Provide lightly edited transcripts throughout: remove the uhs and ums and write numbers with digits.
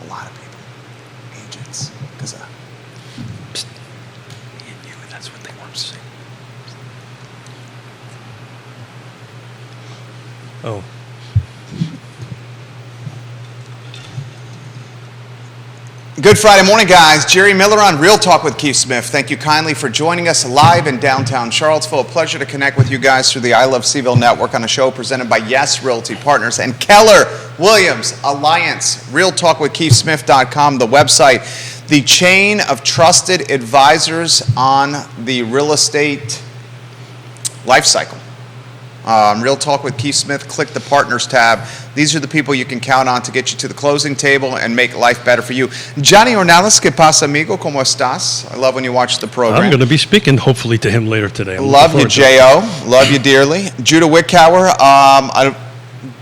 lot of people, agents, because me and you, that's what they want to say. Oh. Good Friday morning, guys. Jerry Miller on Real Talk with Keith Smith. Thank you kindly for joining us live in downtown Charlottesville. A pleasure to connect with you guys through the I Love CVille Network on a show presented by Yes Realty Partners and Keller Williams Alliance. RealTalkWithKeithSmith.com, the website, the chain of trusted advisors on the real estate life cycle. Real Talk with Keith Smith, click the Partners tab. These are the people you can count on to get you to the closing table and make life better for you. Johnny Ornelas, ¿qué pasa, amigo? ¿Cómo estás? I love when you watch the program. I'm going to be speaking, hopefully, to him later today. Love you, J.O. Love you dearly. Judah Wickower,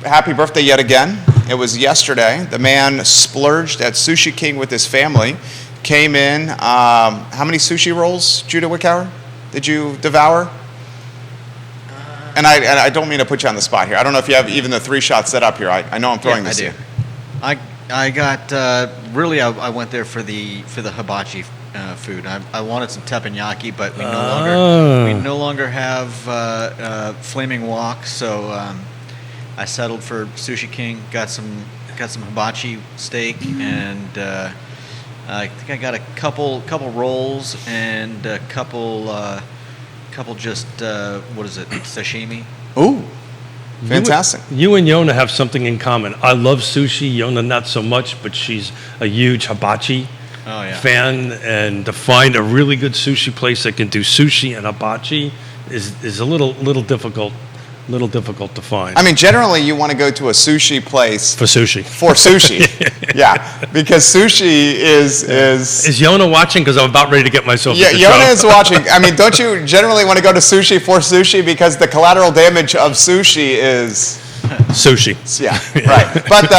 happy birthday yet again. It was yesterday. The man splurged at Sushi King with his family. Came in. How many sushi rolls, Judah Wickower, did you devour? And I don't mean to put you on the spot here. I don't know if you have even the 3 shots set up here. I know I'm throwing this in. I do. I got really. I went there for the hibachi food. I wanted some teppanyaki, but we no longer have Flaming Wok, so I settled for Sushi King. Got some hibachi steak, and I think I got a couple rolls and a couple just what is it, sashimi. Ooh, fantastic. You and Yonna have something in common. I love sushi. Yonna not so much, but she's a huge hibachi fan, and to find a really good sushi place that can do sushi and hibachi is a little difficult to find. I mean, generally you want to go to a sushi place for sushi. Yeah, because sushi is Yonna watching? Because I'm about ready to get myself. Yeah, Yonna is watching. I mean, don't you generally want to go to sushi for sushi because the collateral damage of sushi is sushi? Yeah, right. But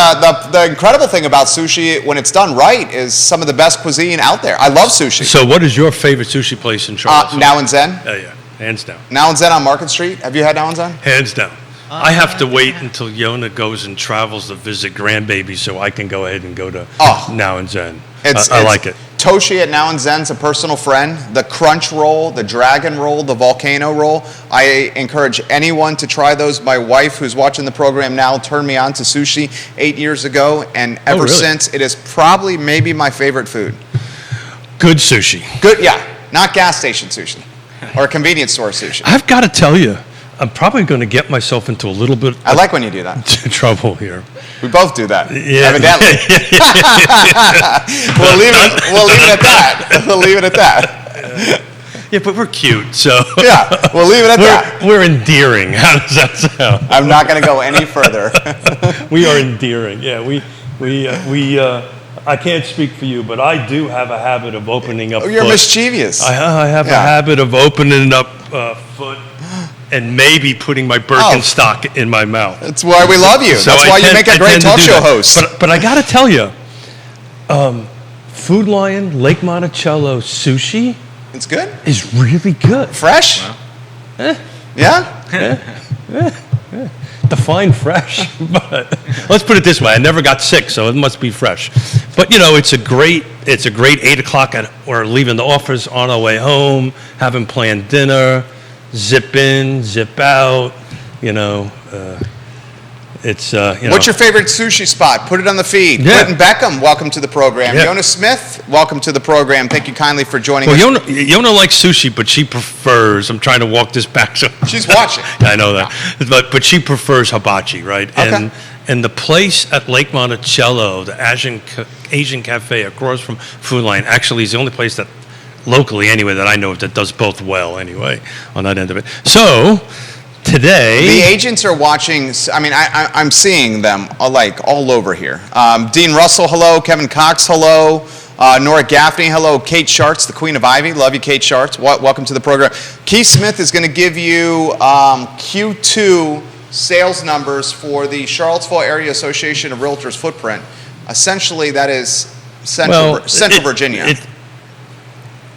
the incredible thing about sushi when it's done right is some of the best cuisine out there. I love sushi. So, what is your favorite sushi place in Charlottesville? Now and Zen. Yeah. Hands down. Now and Zen on Market Street. Have you had Now and Zen? Hands down. I have to wait until Yonna goes and travels to visit grandbaby so I can go ahead and go to Now and Zen. I like it. Toshi at Now and Zen's a personal friend. The crunch roll, the dragon roll, the volcano roll. I encourage anyone to try those. My wife, who's watching the program now, turned me on to sushi 8 years ago, and ever since, it is probably maybe my favorite food. Good sushi. Good, yeah. Not gas station sushi. Or convenience store sushi. I've got to tell you, I'm probably going to get myself into a little bit I like when you do that. trouble here. We both do that, evidently. We'll leave it at that. We'll leave it at that. Yeah, but we're cute, so. Yeah, we'll leave it at that. We're endearing. How does that sound? I'm not going to go any further. We are endearing. Yeah, we I can't speak for you, but I do have a habit of opening up. You're mischievous. I have a habit of opening up foot and maybe putting my Birkenstock in my mouth. That's why we love you. So that's why you make a great talk show host. But I got to tell you, Food Lion Lake Monticello sushi. It's good. Is really good. Fresh? Wow. Yeah? Define fresh, but let's put it this way: I never got sick, so it must be fresh. But it's a great 8 o'clock. We're leaving the office on our way home, having planned dinner, zip in, zip out. It's What's your favorite sushi spot? Put it on the feed. Yeah. Clinton Beckham, welcome to the program. Yeah. Yonna Smith, welcome to the program. Thank you kindly for joining us. Well, Yonna likes sushi, but she prefers. I'm trying to walk this back. So she's watching. I know that, but she prefers hibachi, right? Okay. And the place at Lake Monticello, the Asian Cafe across from Food Lion, actually is the only place that locally, anyway, that I know of that does both well. Anyway, on that end of it. So. Today, the agents are watching. I mean, I'm seeing them all over here. Dean Russell, hello. Kevin Cox, hello. Nora Gaffney, hello. Kate Sharts, the Queen of Ivy. Love you, Kate Sharts. Welcome to the program. Keith Smith is going to give you Q2 sales numbers for the Charlottesville Area Association of Realtors footprint. Essentially, that is Central Virginia.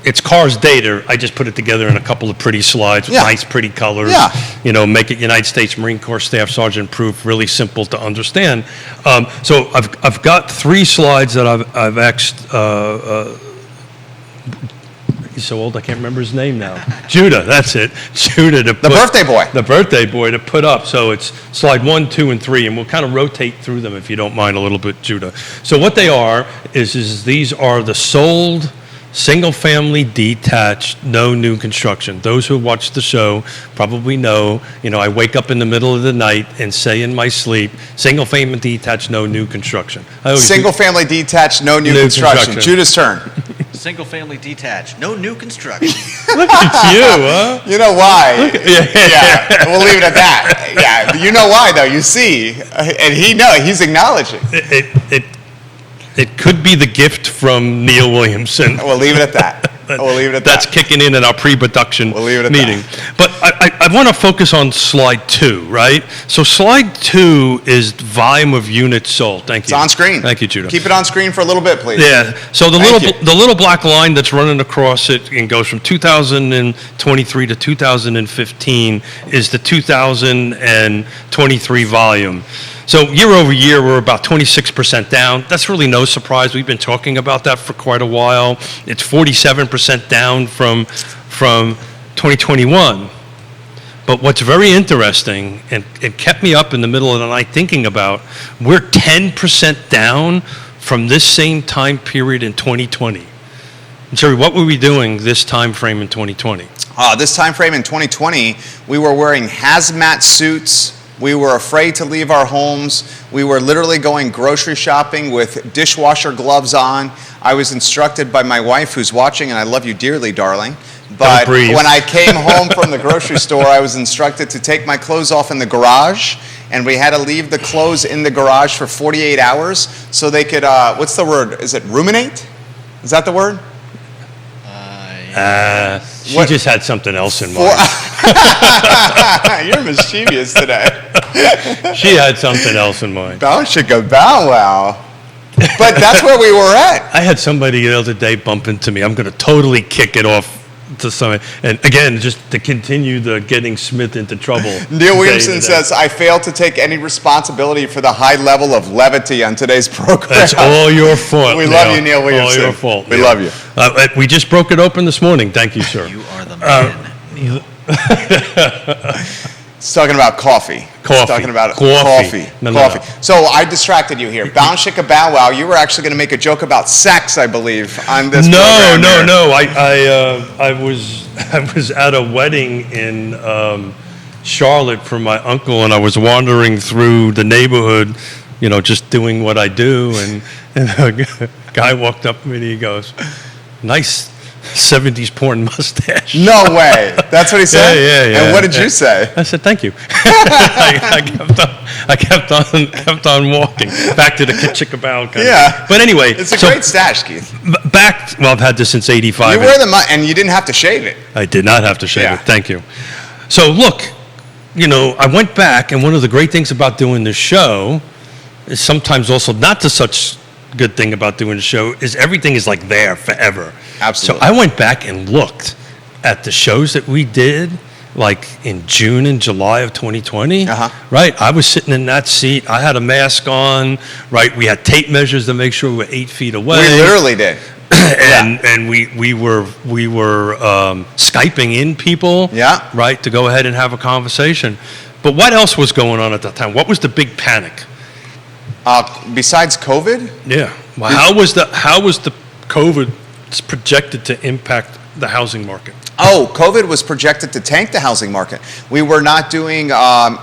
it's Cars data. I just put it together in a couple of pretty slides with nice, pretty colors. Yeah. Make it United States Marine Corps Staff Sergeant proof, really simple to understand. So I've got 3 slides that I've asked. He's so old I can't remember his name now. Judah, that's it. Judah to put, The birthday boy. The birthday boy to put up. So it's slide 1, 2, and 3, and we'll kind of rotate through them if you don't mind a little bit, Judah. So what they are is these are the sold single-family detached, no new construction. Those who watch the show probably know, I wake up in the middle of the night and say in my sleep, single-family detached, no new construction. Single-family detached, no new construction. Judah's turn. Single-family detached, no new construction. Look at you, huh? You know why? Yeah, we'll leave it at that. Yeah, you know why, though. You see, and he's acknowledging. It could be the gift from Neil Williamson. We'll leave it at that. We'll leave it at That's kicking in our pre-production meeting. That. But I want to focus on slide 2, right? So slide 2 is volume of units sold. Thank you. It's on screen. Thank you, Judah. Keep it on screen for a little bit, please. Yeah. So the little black line that's running across it and goes from 2023 to 2015 is the 2023 volume. So year over year, we're about 26% down. That's really no surprise. We've been talking about that for quite a while. It's 47% down from 2021. But what's very interesting, and it kept me up in the middle of the night thinking about, we're 10% down from this same time period in 2020. And Jerry, what were we doing this time frame in 2020? This time frame in 2020, we were wearing hazmat suits. We were afraid to leave our homes. We were literally going grocery shopping with dishwasher gloves on. I was instructed by my wife, who's watching, and I love you dearly, darling. But when I came home from the grocery store, I was instructed to take my clothes off in the garage, and we had to leave the clothes in the garage for 48 hours so they could, what's the word? Is it ruminate? Is that the word? She just had something else in mind. You're mischievous today. She had something else in mind. Bow should go bow wow. But that's where we were at. I had somebody the other day bump into me. I'm going to totally kick it off to some, and again, just to continue the getting Smith into trouble. Neil Williamson says, I fail to take any responsibility for the high level of levity on today's program. That's all your fault. We love you, Neil Williamson. All your fault. We love you. We just broke it open this morning. Thank you, sir. You are the man, Neil. It's talking about coffee. It's talking about coffee. No. So I distracted you here. Bow Shika Bow Wow. You were actually going to make a joke about sex, I believe, on this program. No. I was at a wedding in Charlotte for my uncle, and I was wandering through the neighborhood, just doing what I do, and a guy walked up to me and he goes, "Nice 70s porn mustache." No way. That's what he said? Yeah. And what did you say? I said, "Thank you." I kept on walking back to the Chickabow. Yeah. But anyway. It's a great stash, Keith. I've had this since 85. You wear and you didn't have to shave it. I did not have to shave it. Thank you. So look, I went back, and one of the great things about doing this show is sometimes also not the such good thing about doing the show is everything is like there forever. Absolutely. So I went back and looked at the shows that we did, like in June and July of 2020. Right? I was sitting in that seat. I had a mask on. Right? We had tape measures to make sure we were 8 feet away. We literally did. And we were Skyping in people. Yeah. Right? To go ahead and have a conversation. But what else was going on at that time? What was the big panic? Besides COVID? Yeah. Well, how was the COVID projected to impact the housing market? COVID was projected to tank the housing market. We were not doing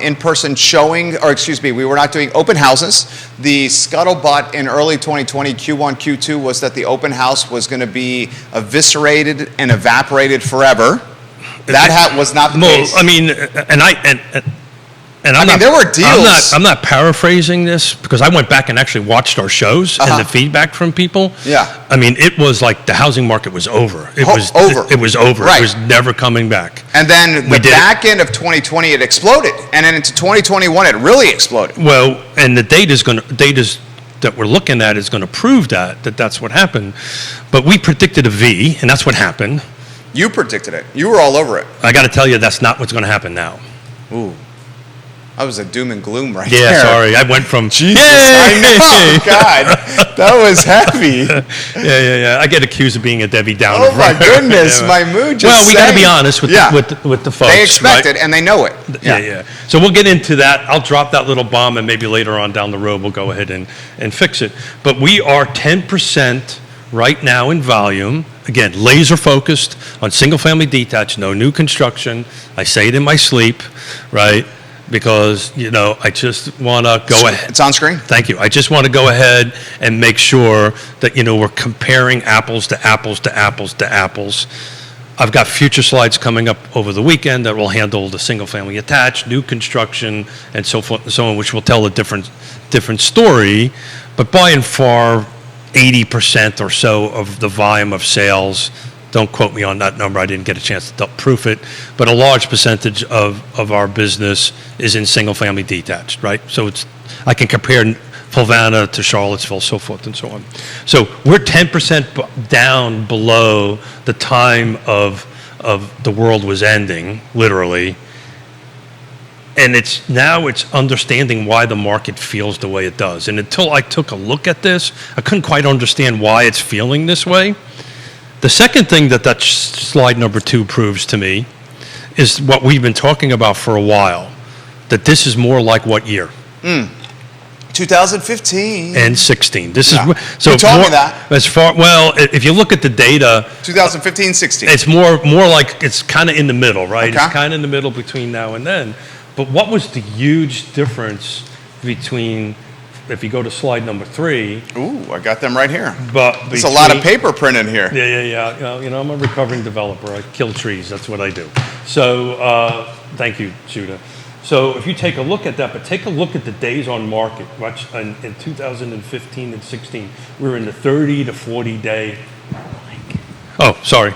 in-person we were not doing open houses. The scuttlebutt in early 2020, Q1, Q2, was that the open house was going to be eviscerated and evaporated forever. That was not the case. I mean, there were deals. I'm not paraphrasing this because I went back and actually watched our shows and the feedback from people. Yeah. I mean, it was like the housing market was over. It was over. Right. It was never coming back. And then the back end of 2020, it exploded. And then into 2021, it really exploded. Well, and the data's that we're looking at is going to prove that's what happened. But we predicted a V, and that's what happened. You predicted it. You were all over it. I got to tell you, that's not what's going to happen now. Ooh. That was a doom and gloom right there. Yeah, sorry. I went from, Jesus, I know. God, that was heavy. Yeah. I get accused of being a Debbie Downer. Oh, my goodness. My mood just Well, we got to be sank. honest with, with the folks. They expect right? it, and they know it. Yeah. So we'll get into that. I'll drop that little bomb, and maybe later on down the road, we'll go ahead and fix it. But we are 10% right now in volume. Again, laser focused on single-family detached, no new construction. I say it in my sleep, right? Because, I just want to go ahead. It's on screen? Thank you. I just want to go ahead and make sure that, we're comparing apples to apples to apples to apples. I've got future slides coming up over the weekend that will handle the single-family attached, new construction, and so forth and so on, which will tell a different story. But by and far, 80% or so of the volume of sales, don't quote me on that number, I didn't get a chance to proof it, but a large percentage of our business is in single-family detached, right? So I can compare Fulvana to Charlottesville, so forth and so on. So we're 10% down below the time of the world was ending, literally. And it's understanding why the market feels the way it does. And until I took a look at this, I couldn't quite understand why it's feeling this way. The second thing that slide number 2 proves to me is what we've been talking about for a while, that this is more like what year? 2015. And 16. This is so. You told me that. If you look at the data, 2015, 16. It's more like it's kind of in the middle, right? Okay. It's kind of in the middle between now and then. But what was the huge difference between? If you go to slide number 3. Ooh, I got them right here. But there's a lot of paper print in here. Yeah. I'm a recovering developer. I kill trees. That's what I do. So thank you, Judah. So if you take a look at that, but take a look at the days on market. Watch in 2015 and 16, we were in the 30 to 40 day. Oh, sorry.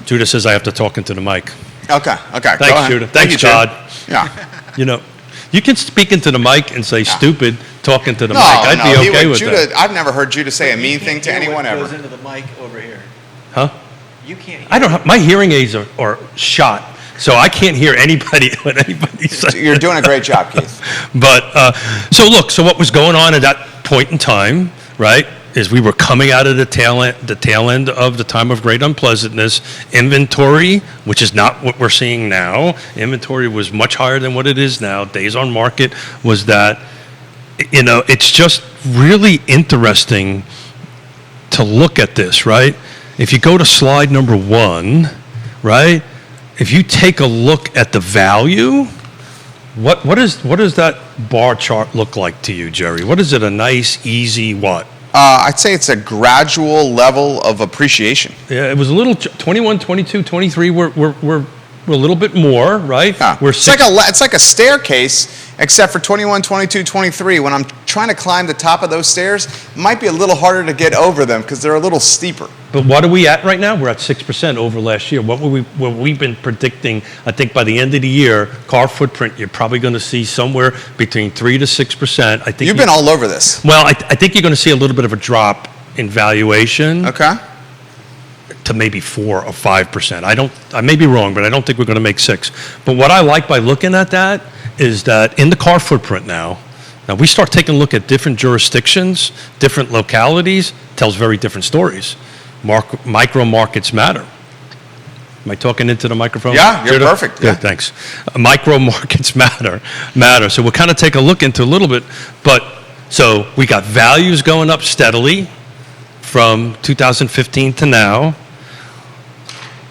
Judah says I have to talk into the mic. Okay. Thanks, Judah. Thanks, Todd. Yeah. You can speak into the mic and say stupid, talking to the mic. I'd be okay with Judah, that. I've never heard Judah say a mean thing to anyone ever. Goes into the mic over here. Huh? You can't hear I don't have, my hearing aids are shot, so I can't hear anybody when anybody says. You're doing a great job, Keith. But, so what was going on at that point in time, right, is we were coming out of the tail end of the time of great unpleasantness. Inventory, which is not what we're seeing now. Inventory was much higher than what it is now. Days on market was that, it's just really interesting to look at this, right? If you go to slide number 1, right? If you take a look at the value, what does that bar chart look like to you, Jerry? What is it? A nice, easy what? I'd say it's a gradual level of appreciation. Yeah, it was a little 21, 22, 23. We're a little bit more, right? Yeah. It's like a staircase, except for 21, 22, 23. When I'm trying to climb the top of those stairs, it might be a little harder to get over them because they're a little steeper. But what are we at right now? We're at 6% over last year. What we've been predicting, I think by the end of the year, car footprint, you're probably going to see somewhere between 3 to 6%. I think you've been all over this. Well, I think you're going to see a little bit of a drop in valuation. Okay. To maybe 4 or 5%. I may be wrong, but I don't think we're going to make 6. But what I like by looking at that is that in the car footprint now we start taking a look at different jurisdictions, different localities, tells very different stories. Micro markets matter. Am I talking into the microphone? Yeah, you're perfect. Good, thanks. Micro markets matter. So we'll kind of take a look into a little bit. But so we got values going up steadily from 2015 to now.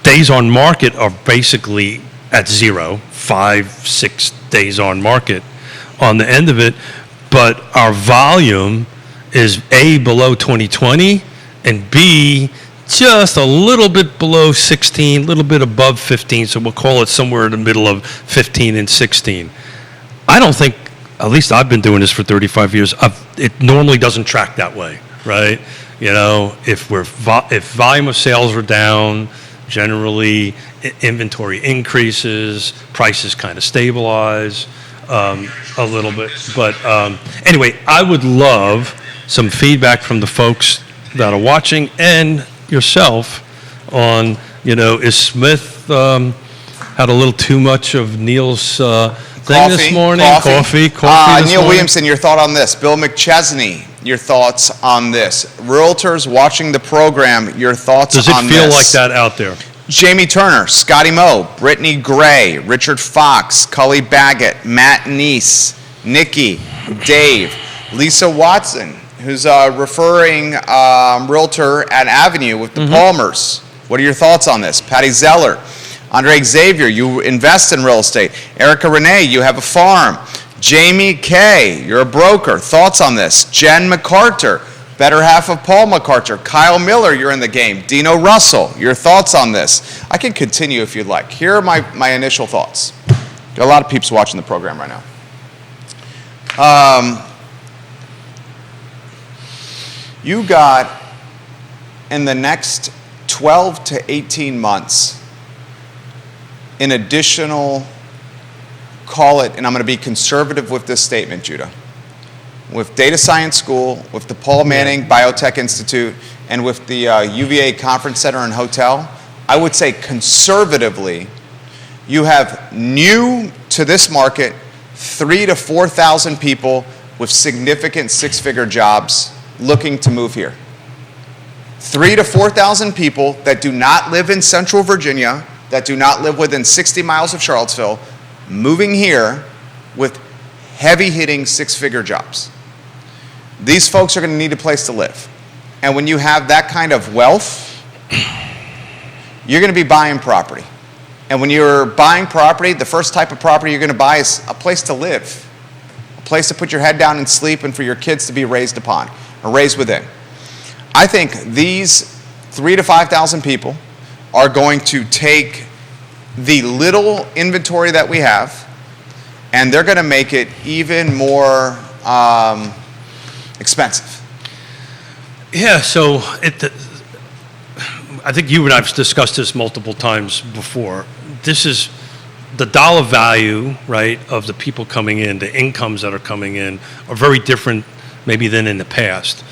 Days on market are basically at 0, 5, 6 days on market on the end of it, but our volume is A, below 2020, and B, just a little bit below 16, a little bit above 15, so we'll call it somewhere in the middle of 15 and 16. I don't think, at least I've been doing this for 35 years, it normally doesn't track that way, right? If volume of sales are down, generally inventory increases, prices kind of stabilize a little bit. But anyway, I would love some feedback from the folks that are watching and yourself on, is Smith had a little too much of Neil's thing this morning? Coffee this Neil morning? Williamson, your thought on this. Bill McChesney, your thoughts on this. Realtors watching the program, your thoughts on this. Does it feel like that out there? Jamie Turner, Scotty Moe, Brittany Gray, Richard Fox, Cully Baggett, Matt Neese, Nikki, Dave, Lisa Watson, who's a referring realtor at Avenue with the Palmers. What are your thoughts on this? Patty Zeller, Andre Xavier, you invest in real estate. Erica Renee, you have a farm. Jamie Kay, you're a broker. Thoughts on this? Jen MacArthur, better half of Paul MacArthur. Kyle Miller, you're in the game. Dino Russell, your thoughts on this? I can continue if you'd like. Here are my initial thoughts. Got a lot of peeps watching the program right now. You got, in the next 12 to 18 months, an additional, call it, and I'm going to be conservative with this statement, Judah, with Data Science School, with the Paul Manning Biotech Institute, and with the UVA Conference Center and Hotel, I would say conservatively, you have new to this market 3,000 to 4,000 people with significant six-figure jobs looking to move here. 3,000 to 4,000 people that do not live in Central Virginia, that do not live within 60 miles of Charlottesville, moving here with heavy-hitting six-figure jobs. These folks are going to need a place to live. And when you have that kind of wealth, you're going to be buying property. And when you're buying property, the first type of property you're going to buy is a place to live, a place to put your head down and sleep and for your kids to be raised upon or raised within. I think these 3,000 to 5,000 people are going to take the little inventory that we have, and they're going to make it even more expensive. Yeah, so I think you and I have discussed this multiple times before. This is the dollar value, right, of the people coming in, the incomes that are coming in are very different maybe than in the past.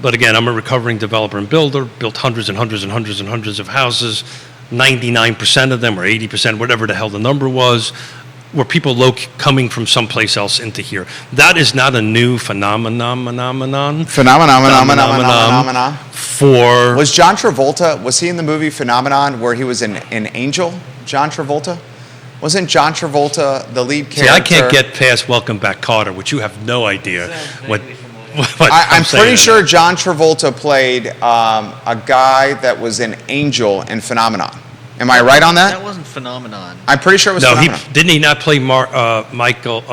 But again, I'm a recovering developer and builder, built hundreds and hundreds and hundreds and hundreds of houses. 99% of them, or 80%, whatever the hell the number was, were people coming from someplace else into here. That is not a new phenomenon. For... Was John Travolta, was he in the movie Phenomenon where he was an angel, John Travolta? Wasn't John Travolta the lead character? See, I can't get past Welcome Back, Kotter, which you have no idea what I'm pretty sure John Travolta played a guy that was an angel in Phenomenon. Am I right on that? That wasn't Phenomenon. I'm pretty sure it was Phenomenon. Didn't he not play Michael,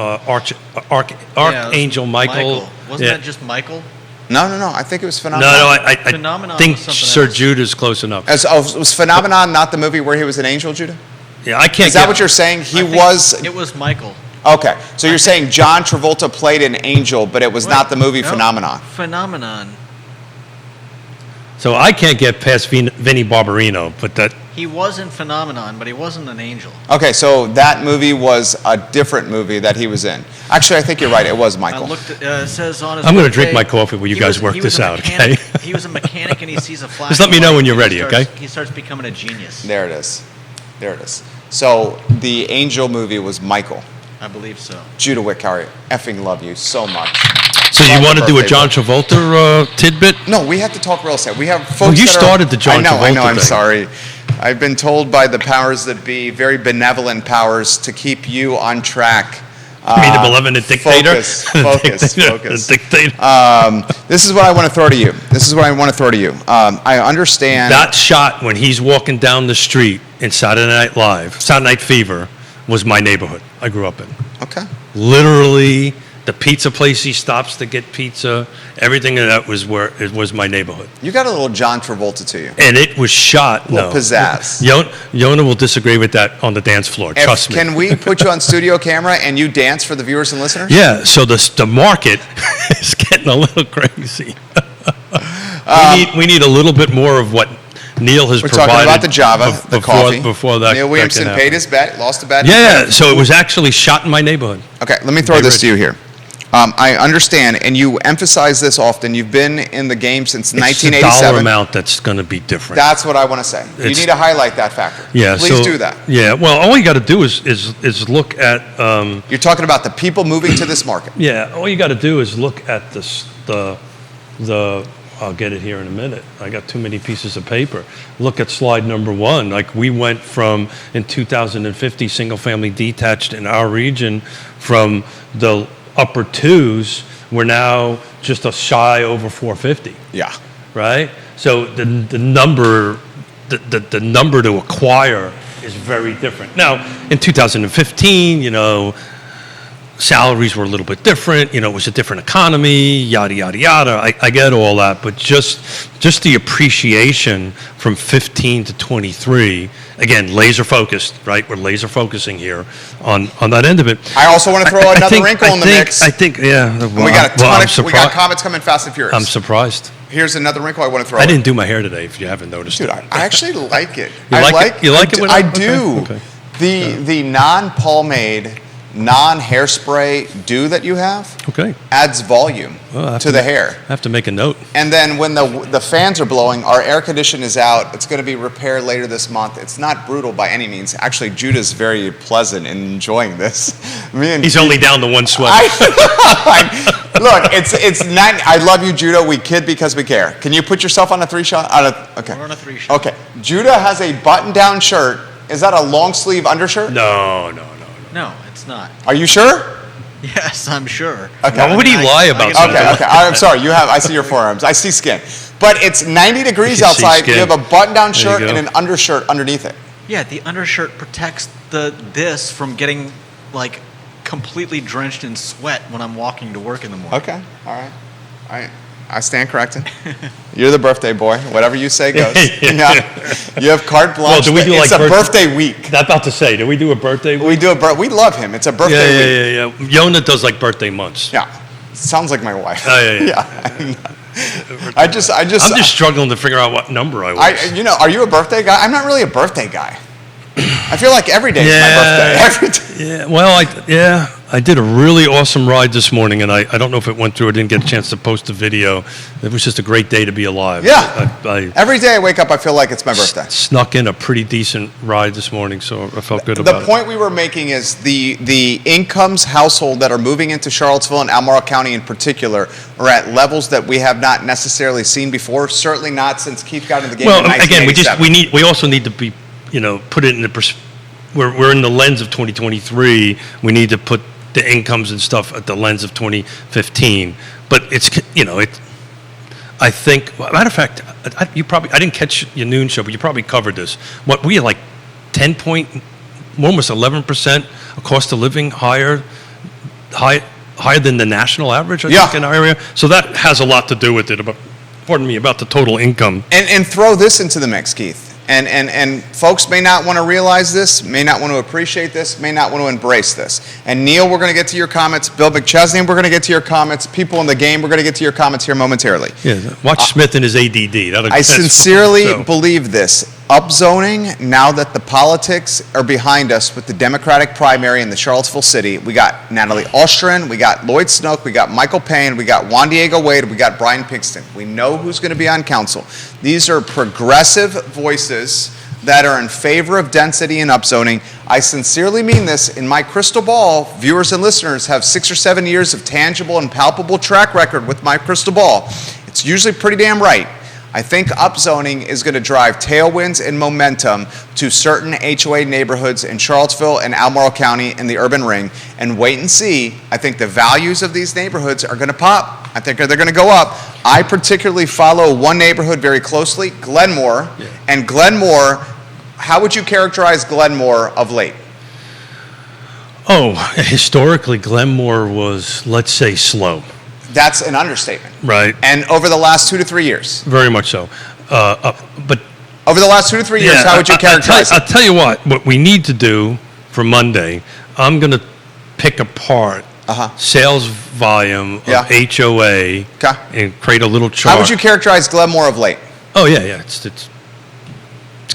Archangel Michael? Wasn't that just Michael? No. I think it was Phenomenon. No, I Phenomenon think was something Sir else. Judah's close enough. Was Phenomenon not the movie where he was an angel, Judah? Yeah, I can't. Is that what you're saying? It was Michael. Okay, so you're saying John Travolta played an angel, but it was not the movie Phenomenon. Phenomenon. So I can't get past Vinnie Barbarino, but that... He was in Phenomenon, but he wasn't an angel. Okay, so that movie was a different movie that he was in. Actually, I think you're right. It was Michael. I looked at, it says on his I'm going to webpage, drink my coffee while you guys work this out, okay? He was a mechanic and he sees a flash. Just let me know when you're ready, okay? He starts becoming a genius. There it is. So the angel movie was Michael. I believe so. Judah Wickari, effing love you so much. So you want to do a John Travolta tidbit? No, we have to talk real estate. We have folks Well, you that started the John Travolta I know, I'm thing. sorry. I've been told by the powers that be, very benevolent powers, to keep you on track. You mean the benevolent dictator? Focus. The dictator. This is what I want to throw to you. I understand. That shot when he's walking down the street in Saturday Night Fever, was my neighborhood I grew up in. Okay. Literally, the pizza place he stops to get pizza, everything of that was where it was my neighborhood. You got a little John Travolta to you. And it was shot. A little pizzazz. Yonna will disagree with that on the dance floor. Trust me. Can we put you on studio camera and you dance for the viewers and listeners? Yeah. So the market is getting a little crazy. We need a little bit more of what Neil has provided. We're talking about the Java, the coffee. Before that, Neil Williamson paid his bet, lost a bet. Yeah, so it was actually shot in my neighborhood. Okay, let me throw this to you here. I understand, and you emphasize this often. You've been in the game since It's 1987. the dollar amount that's going to be different. That's what I want to say. You It's- need to highlight that factor. Yeah, Please do that. Yeah, well, all you got to do is look at. You're talking about the people moving to this market. Yeah, all you got to do is look at the. I'll get it here in a minute. I got too many pieces of paper. Look at slide number 1. Like we went from in 2050 single-family detached in our region from the upper 2s. We're now just a shy over 450. Yeah. Right? So the number to acquire is very different. Now, in 2015, salaries were a little bit different. It was a different economy, yada, yada, yada. I get all that, but just the appreciation from 15 to 23, again, laser focused, right? We're laser focusing here on that end of it. I also want to throw another wrinkle in the mix. I think, yeah. We got a ton we got comments coming fast and furious. I'm surprised. Here's another wrinkle I want to throw I in. didn't do my hair today, if you haven't noticed. Dude, I actually like it. You like it? You like it? I do. Okay. The non-pomade, non-hairspray dew that you have Okay. adds volume to the hair. I have to make a note. And then when the fans are blowing, our air condition is out. It's going to be repaired later this month. It's not brutal by any means. Actually, Judah's very pleasant in enjoying this. He's only down to one sweater. Look, it's not. I love you, Judah. We kid because we care. Can you put yourself on a 3-shot? Okay. We're on a 3-shot. Okay. Judah has a button-down shirt. Is that a long sleeve undershirt? No. No, it's not. Are you sure? Yes, I'm sure. Okay. Why would he lie about something? Okay. I'm sorry. I see your forearms. I see skin. But it's 90 degrees You can see outside. skin. You have a button-down There you shirt go. and an undershirt underneath it. Yeah, the undershirt protects this from getting completely drenched in sweat when I'm walking to work in the morning. Okay. All right. I stand corrected. You're the birthday boy. Whatever you say goes. Yeah. You have carte blanche. Well, do we do it's like a birthday week. I'm about to say, do we do a birthday week? We do we love him. It's a birthday week. Yeah. Yonna does like birthday months. Yeah. Sounds like my wife. Yeah. I'm just I'm just struggling to figure out what number I was. Are you a birthday guy? I'm not really a birthday guy. I feel like every day is my birthday. Yeah. Well, I did a really awesome ride this morning, and I don't know if it went through. I didn't get a chance to post the video. It was just a great day to be alive. Yeah. I Every day I wake up, I feel like it's my birthday. snuck in a pretty decent ride this morning, so I felt good about it. The point we were making is the incomes household that are moving into Charlottesville and Albemarle County in particular are at levels that we have not necessarily seen before. Certainly not since Keith got in the game. Well, in again, 1987. we also need to be, put it in the we're in the lens of 2023. We need to put the incomes and stuff at the lens of 2015. But it's, I think, matter of fact, I didn't catch your noon show, but you probably covered this. What, we had like 10 point, almost 11% of cost of living higher than the national average, I think, in our area. So that has a lot to do with it, about the total income. And throw this into the mix, Keith. And folks may not want to realize this, may not want to appreciate this, may not want to embrace this. And Neil, we're going to get to your comments. Bill McChesney, we're going to get to your comments. People in the game, we're going to get to your comments here momentarily. Yeah, watch Smith and his ADD. I sincerely believe this. Upzoning, now that the politics are behind us with the Democratic primary in the Charlottesville city, we got Natalie Ostrin, we got Lloyd Snook, we got Michael Payne, we got Juan Diego Wade, we got Brian Pinkston. We know who's going to be on council. These are progressive voices that are in favor of density and upzoning. I sincerely mean this. In my crystal ball, viewers and listeners have 6 or 7 years of tangible and palpable track record with my crystal ball. It's usually pretty damn right. I think upzoning is going to drive tailwinds and momentum to certain HOA neighborhoods in Charlottesville and Albemarle County in the urban ring. And wait and see. I think the values of these neighborhoods are going to pop. I think they're going to go up. I particularly follow one neighborhood very closely, Glenmore. Yeah. And Glenmore, how would you characterize Glenmore of late? Oh, historically, Glenmore was, let's say, slow. That's an understatement. Right. And over the last 2 to 3 years? Very much so. But over the last 2 to 3 years, how would you characterize it? I'll tell you what we need to do for Monday, I'm going to pick apart sales volume of HOA and create a little chart. How would you characterize Glenmore of late? Oh, yeah. It's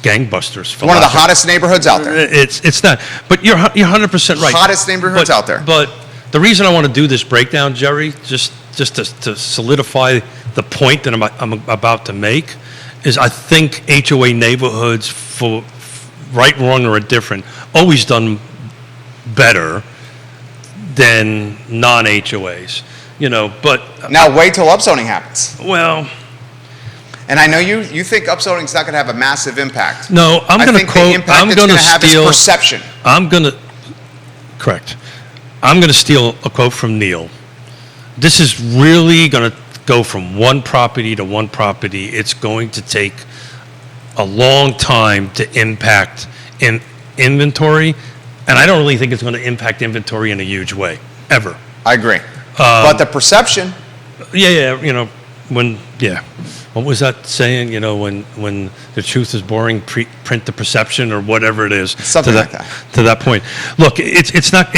gangbusters. One of the hottest neighborhoods out there. It's not. But you're 100% right. Hottest neighborhoods out there. But the reason I want to do this breakdown, Jerry, just to solidify the point that I'm about to make, is I think HOA neighborhoods, for right, wrong, or indifferent, always done better than non-HOAs. But Now wait till upzoning happens. well, And I know you think upzoning is not going to have a massive impact. no, I'm I going to think quote. the impact I'm it's going going to to have is steal. perception. Correct. I'm going to steal a quote from Neil. This is really going to go from one property to one property. It's going to take a long time to impact inventory, and I don't really think it's going to impact inventory in a huge way, ever. I agree. But the perception, Yeah, what was that saying? When the truth is boring, print the perception, or whatever it is. Something like that. To that point. Look, it's not.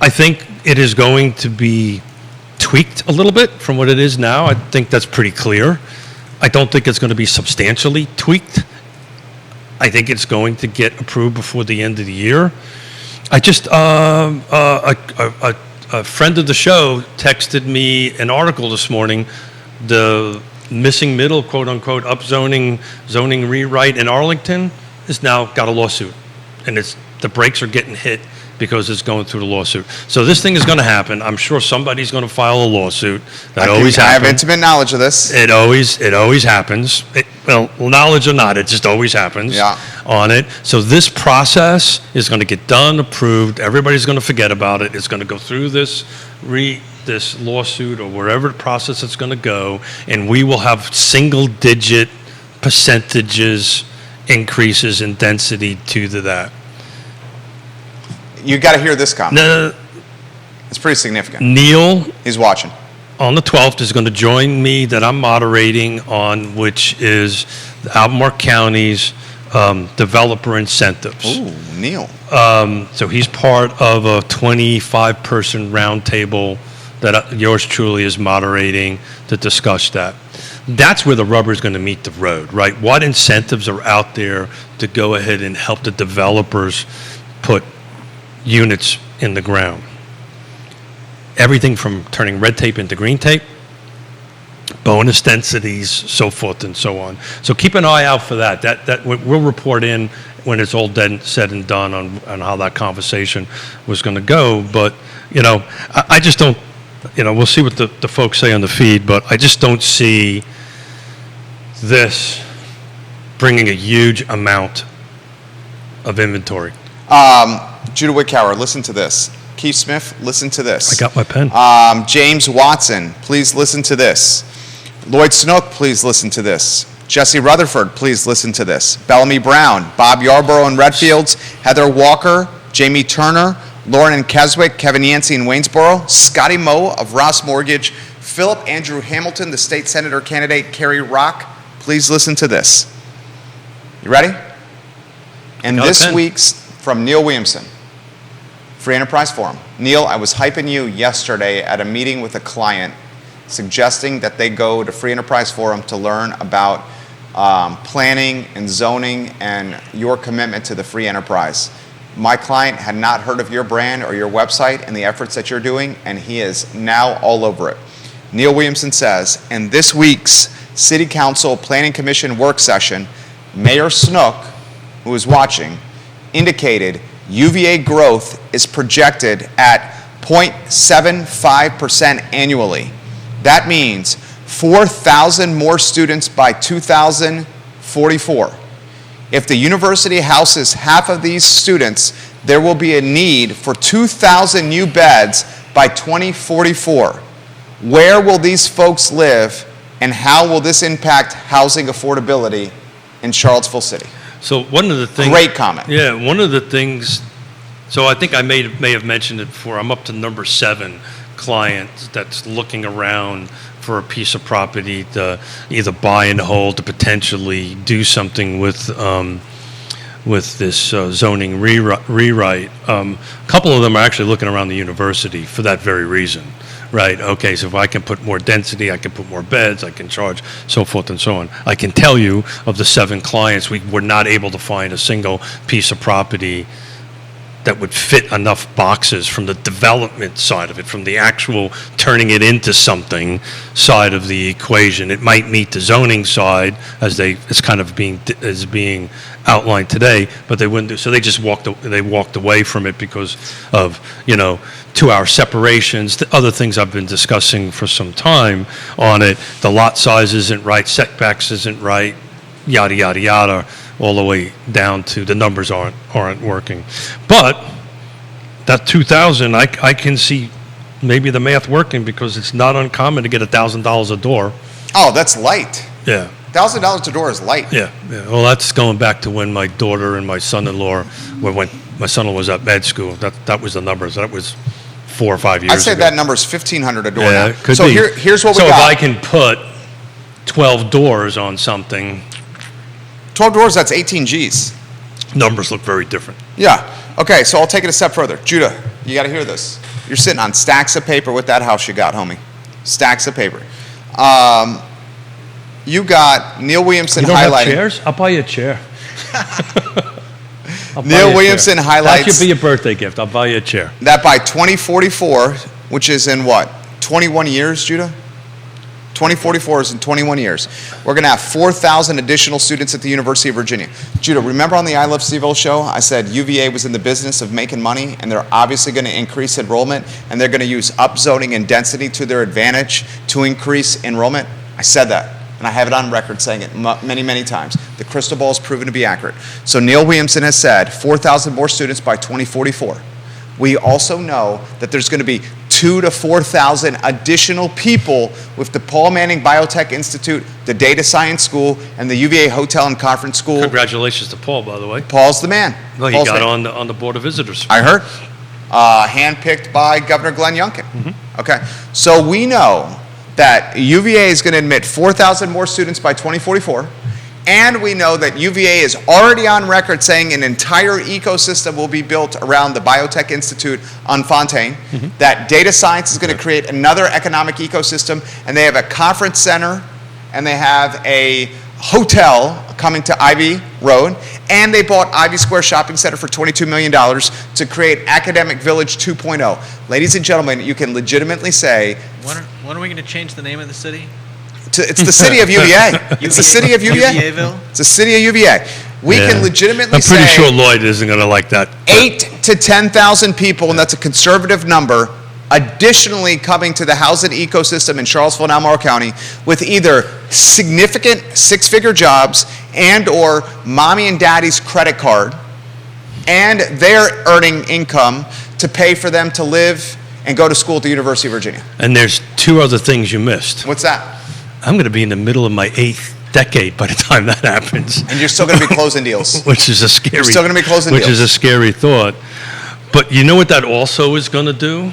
I think it is going to be tweaked a little bit from what it is now. I think that's pretty clear. I don't think it's going to be substantially tweaked. I think it's going to get approved before the end of the year. I just a friend of the show texted me an article this morning, the missing middle, quote unquote, zoning rewrite in Arlington has now got a lawsuit, and the brakes are getting hit because it's going through the lawsuit. So this thing is going to happen. I'm sure somebody's going to file a lawsuit. That always I have happens. intimate knowledge of this. It always happens. Well, knowledge or not, it just always happens on it. So this process is going to get done, approved. Everybody's going to forget about it. It's going to go through this lawsuit or wherever the process it's going to go, and we will have single-digit percentages increases in density to that. You got to hear this comment. No, It's pretty significant. Neil He's watching. on the 12th is going to join me that I'm moderating on, which is Albemarle County's developer incentives. Ooh, Neil. So he's part of a 25-person roundtable that yours truly is moderating to discuss that. That's where the rubber is going to meet the road, right? What incentives are out there to go ahead and help the developers put units in the ground? Everything from turning red tape into green tape, bonus densities, so forth and so on. So keep an eye out for that. That we'll report in when it's all said and done on how that conversation was going to go. But I just don't. We'll see what the folks say on the feed, but I just don't see this bringing a huge amount of inventory. Judah Wickhauer, listen to this. Keith Smith, listen to this. I got my pen. James Watson, please listen to this. Lloyd Snook, please listen to this. Jesse Rutherford, please listen to this. Bellamy Brown, Bob Yarborough in Redfields, Heather Walker, Jamie Turner, Lauren and Keswick, Kevin Yancey in Waynesboro, Scotty Moe of Ross Mortgage, Philip Andrew Hamilton, the state senator candidate, Kerry Rock, please listen to this. You ready? And this week's from Neil Williamson, Free Enterprise Forum. Neil, I was hyping you yesterday at a meeting with a client suggesting that they go to Free Enterprise Forum to learn about planning and zoning and your commitment to the free enterprise. My client had not heard of your brand or your website and the efforts that you're doing, and he is now all over it. Neil Williamson says, in this week's City Council Planning Commission work session, Mayor Snook, who is watching, indicated UVA growth is projected at 0.75% annually. That means 4,000 more students by 2044. If the university houses half of these students, there will be a need for 2,000 new beds by 2044. Where will these folks live, and how will this impact housing affordability in Charlottesville City? So one of the things. Great comment. Yeah, one of the things. So I think I may have mentioned it before. I'm up to number 7 client that's looking around for a piece of property to either buy and hold, to potentially do something with this zoning rewrite. A couple of them are actually looking around the university for that very reason. Right, okay, so if I can put more density, I can put more beds, I can charge, so forth and so on. I can tell you, of the 7 clients, we were not able to find a single piece of property that would fit enough boxes from the development side of it, from the actual turning it into something side of the equation. It might meet the zoning side as kind of being outlined today, but they wouldn't do. So they just walked away from it because of 2-hour separations, the other things I've been discussing for some time on it. The lot size isn't right, setbacks isn't right, yada yada yada, all the way down to the numbers aren't working. But that 2,000, I can see maybe the math working, because it's not uncommon to get $1,000 a door. Oh, that's light. Yeah. $1,000 a door is light. Yeah. Well, that's going back to when my daughter and my son-in-law, when my son-in-law was at med school. That was the numbers. That was 4 or 5 years ago. I'd say that number is $1,500 a door now. It could so be. Here's what we got. got. So if I can put 12 doors on something, 12 doors, that's 18 G's. numbers look very different. Yeah. Okay, so I'll take it a step further. Judah, you got to hear this. You're sitting on stacks of paper with that house you got, homie. Stacks of paper. You got Neil Williamson You don't highlighting. have chairs? I'll buy you a chair. Neil Williamson highlights. That should be your birthday gift. I'll buy you a chair. That by 2044, which is in what, 21 years, Judah? 2044 is in 21 years. We're going to have 4,000 additional students at the University of Virginia. Judah, remember on the I Love CVille show, I said UVA was in the business of making money, and they're obviously going to increase enrollment, and they're going to use upzoning and density to their advantage to increase enrollment? I said that, and I have it on record saying it many, many times. The crystal ball has proven to be accurate. So Neil Williamson has said 4,000 more students by 2044. We also know that there's going to be 2,000 to 4,000 additional people with the Paul Manning Biotech Institute, the Data Science School, and the UVA Hotel and Conference School. Congratulations to Paul, by the way. Paul's the man. Well, he Paul's got the on the Board of Visitors. I heard. Handpicked by Governor Glenn Youngkin. Mm-hmm. Okay. So we know that UVA is going to admit 4,000 more students by 2044. And we know that UVA is already on record saying an entire ecosystem will be built around the Biotech Institute on Fontaine, that data science is going to create another economic ecosystem, and they have a conference center, and they have a hotel coming to Ivy Road, and they bought Ivy Square Shopping Center for $22 million to create Academic Village 2.0. Ladies and gentlemen, you can legitimately say... When are we going to change the name of the city? It's the city of UVA. It's the city of UVA. UVA-ville? It's the city of UVA. We can legitimately say... I'm pretty sure Lloyd isn't going to like that. 8,000 to 10,000 people, and that's a conservative number, additionally coming to the housing ecosystem in Charlottesville and Albemarle County with either significant six-figure jobs and or mommy and daddy's credit card, and they're earning income to pay for them to live and go to school at the University of Virginia. And there's two other things you missed. What's that? I'm going to be in the middle of my 8th decade by the time that happens. And you're still going to be closing deals. Which is a scary. You're still going to be closing which deals. is a scary thought. But you know what that also is going to do?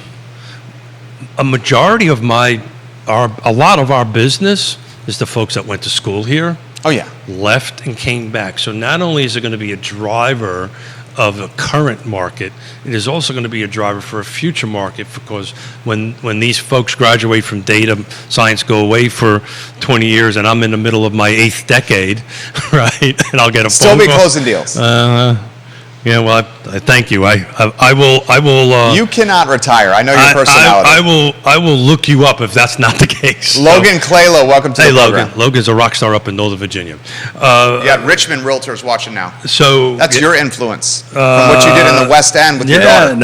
A majority of a lot of our business is the folks that went to school here. Oh yeah. Left and came back. So not only is it going to be a driver of the current market, it is also going to be a driver for a future market, because when these folks graduate from data science, go away for 20 years, and I'm in the middle of my 8th decade, right, and I'll get a still phone be call. Closing deals. Yeah, well, I thank you. I will. You cannot retire. I know your personality. I will look you up if that's not the case. Logan Claylo, welcome to the program. Logan. Logan's a rock star up in Northern Virginia. You got Richmond Realtors watching now. So that's your influence from what you did in the West End with your daughter.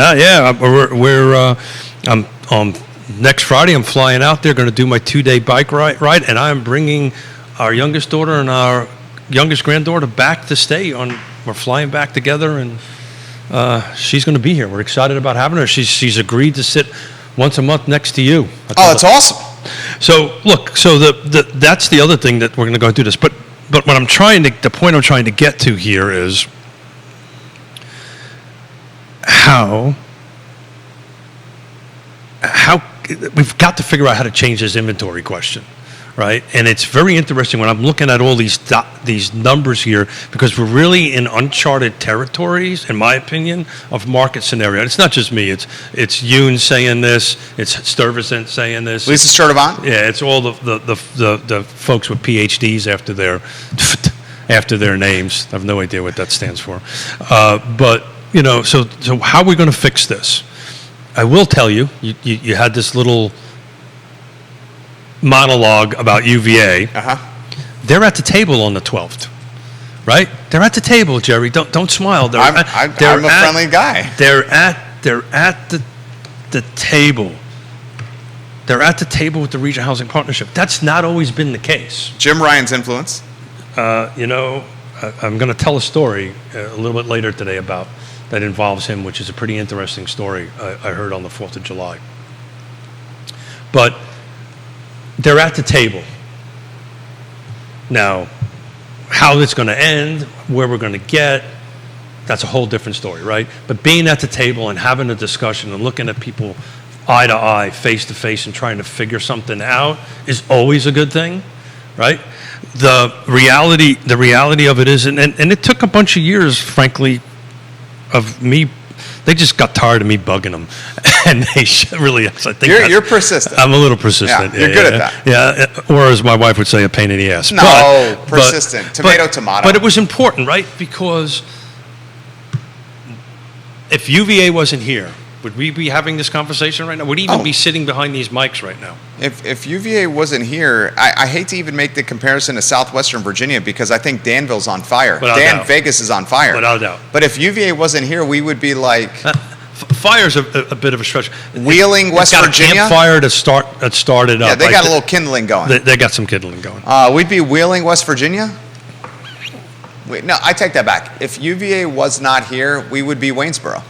Next Friday, I'm flying out there, going to do my 2-day bike ride, and I'm bringing our youngest daughter and our youngest granddaughter back to stay on. We're flying back together, and she's going to be here. We're excited about having her. She's agreed to sit once a month next to you. That's awesome. So look, that's the other thing that we're going to go do this. But what the point I'm trying to get to here is how we've got to figure out how to change this inventory question. Right, and it's very interesting when I'm looking at all these numbers here, because we're really in uncharted territories, in my opinion, of market scenario. It's not just me; it's Yoon saying this, it's Stuyvesant saying this, Lisa Sturdivant. Yeah, it's all the folks with PhDs after their names. I have no idea what that stands for, but so how are we going to fix this? I will tell you, you had this little monologue about UVA. They're at the table on the 12th, right? They're at the table, Jerry. Don't smile. I'm a friendly guy. They're at the table. They're at the table with the Regional Housing Partnership. That's not always been the case. Jim Ryan's influence. I'm going to tell a story a little bit later today about that involves him, which is a pretty interesting story I heard on the 4th of July. But they're at the table. Now, how it's going to end, where we're going to get, that's a whole different story, right? But being at the table and having a discussion and looking at people eye to eye, face to face, and trying to figure something out is always a good thing, right? The reality of it is, and it took a bunch of years, frankly, of me. They just got tired of me bugging them, and they really. I think you're persistent. I'm a little persistent. Yeah, you're good at that. Yeah, or as my wife would say, a pain in the ass. No, persistent. Tomato. But it was important, right? Because if UVA wasn't here, would we be having this conversation right now? Would we even be sitting behind these mics right now? If UVA wasn't here, I hate to even make the comparison to Southwestern Virginia because I think Danville's on fire. Vegas is on fire. Without a doubt. But if UVA wasn't here, we would be like... Fire's a bit of a stretch. Wheeling, West Virginia? Got a campfire to start it up. Yeah, they got a little kindling going. They got some kindling going. We'd be Wheeling, West Virginia? Wait, no, I take that back. If UVA was not here, we would be Waynesboro.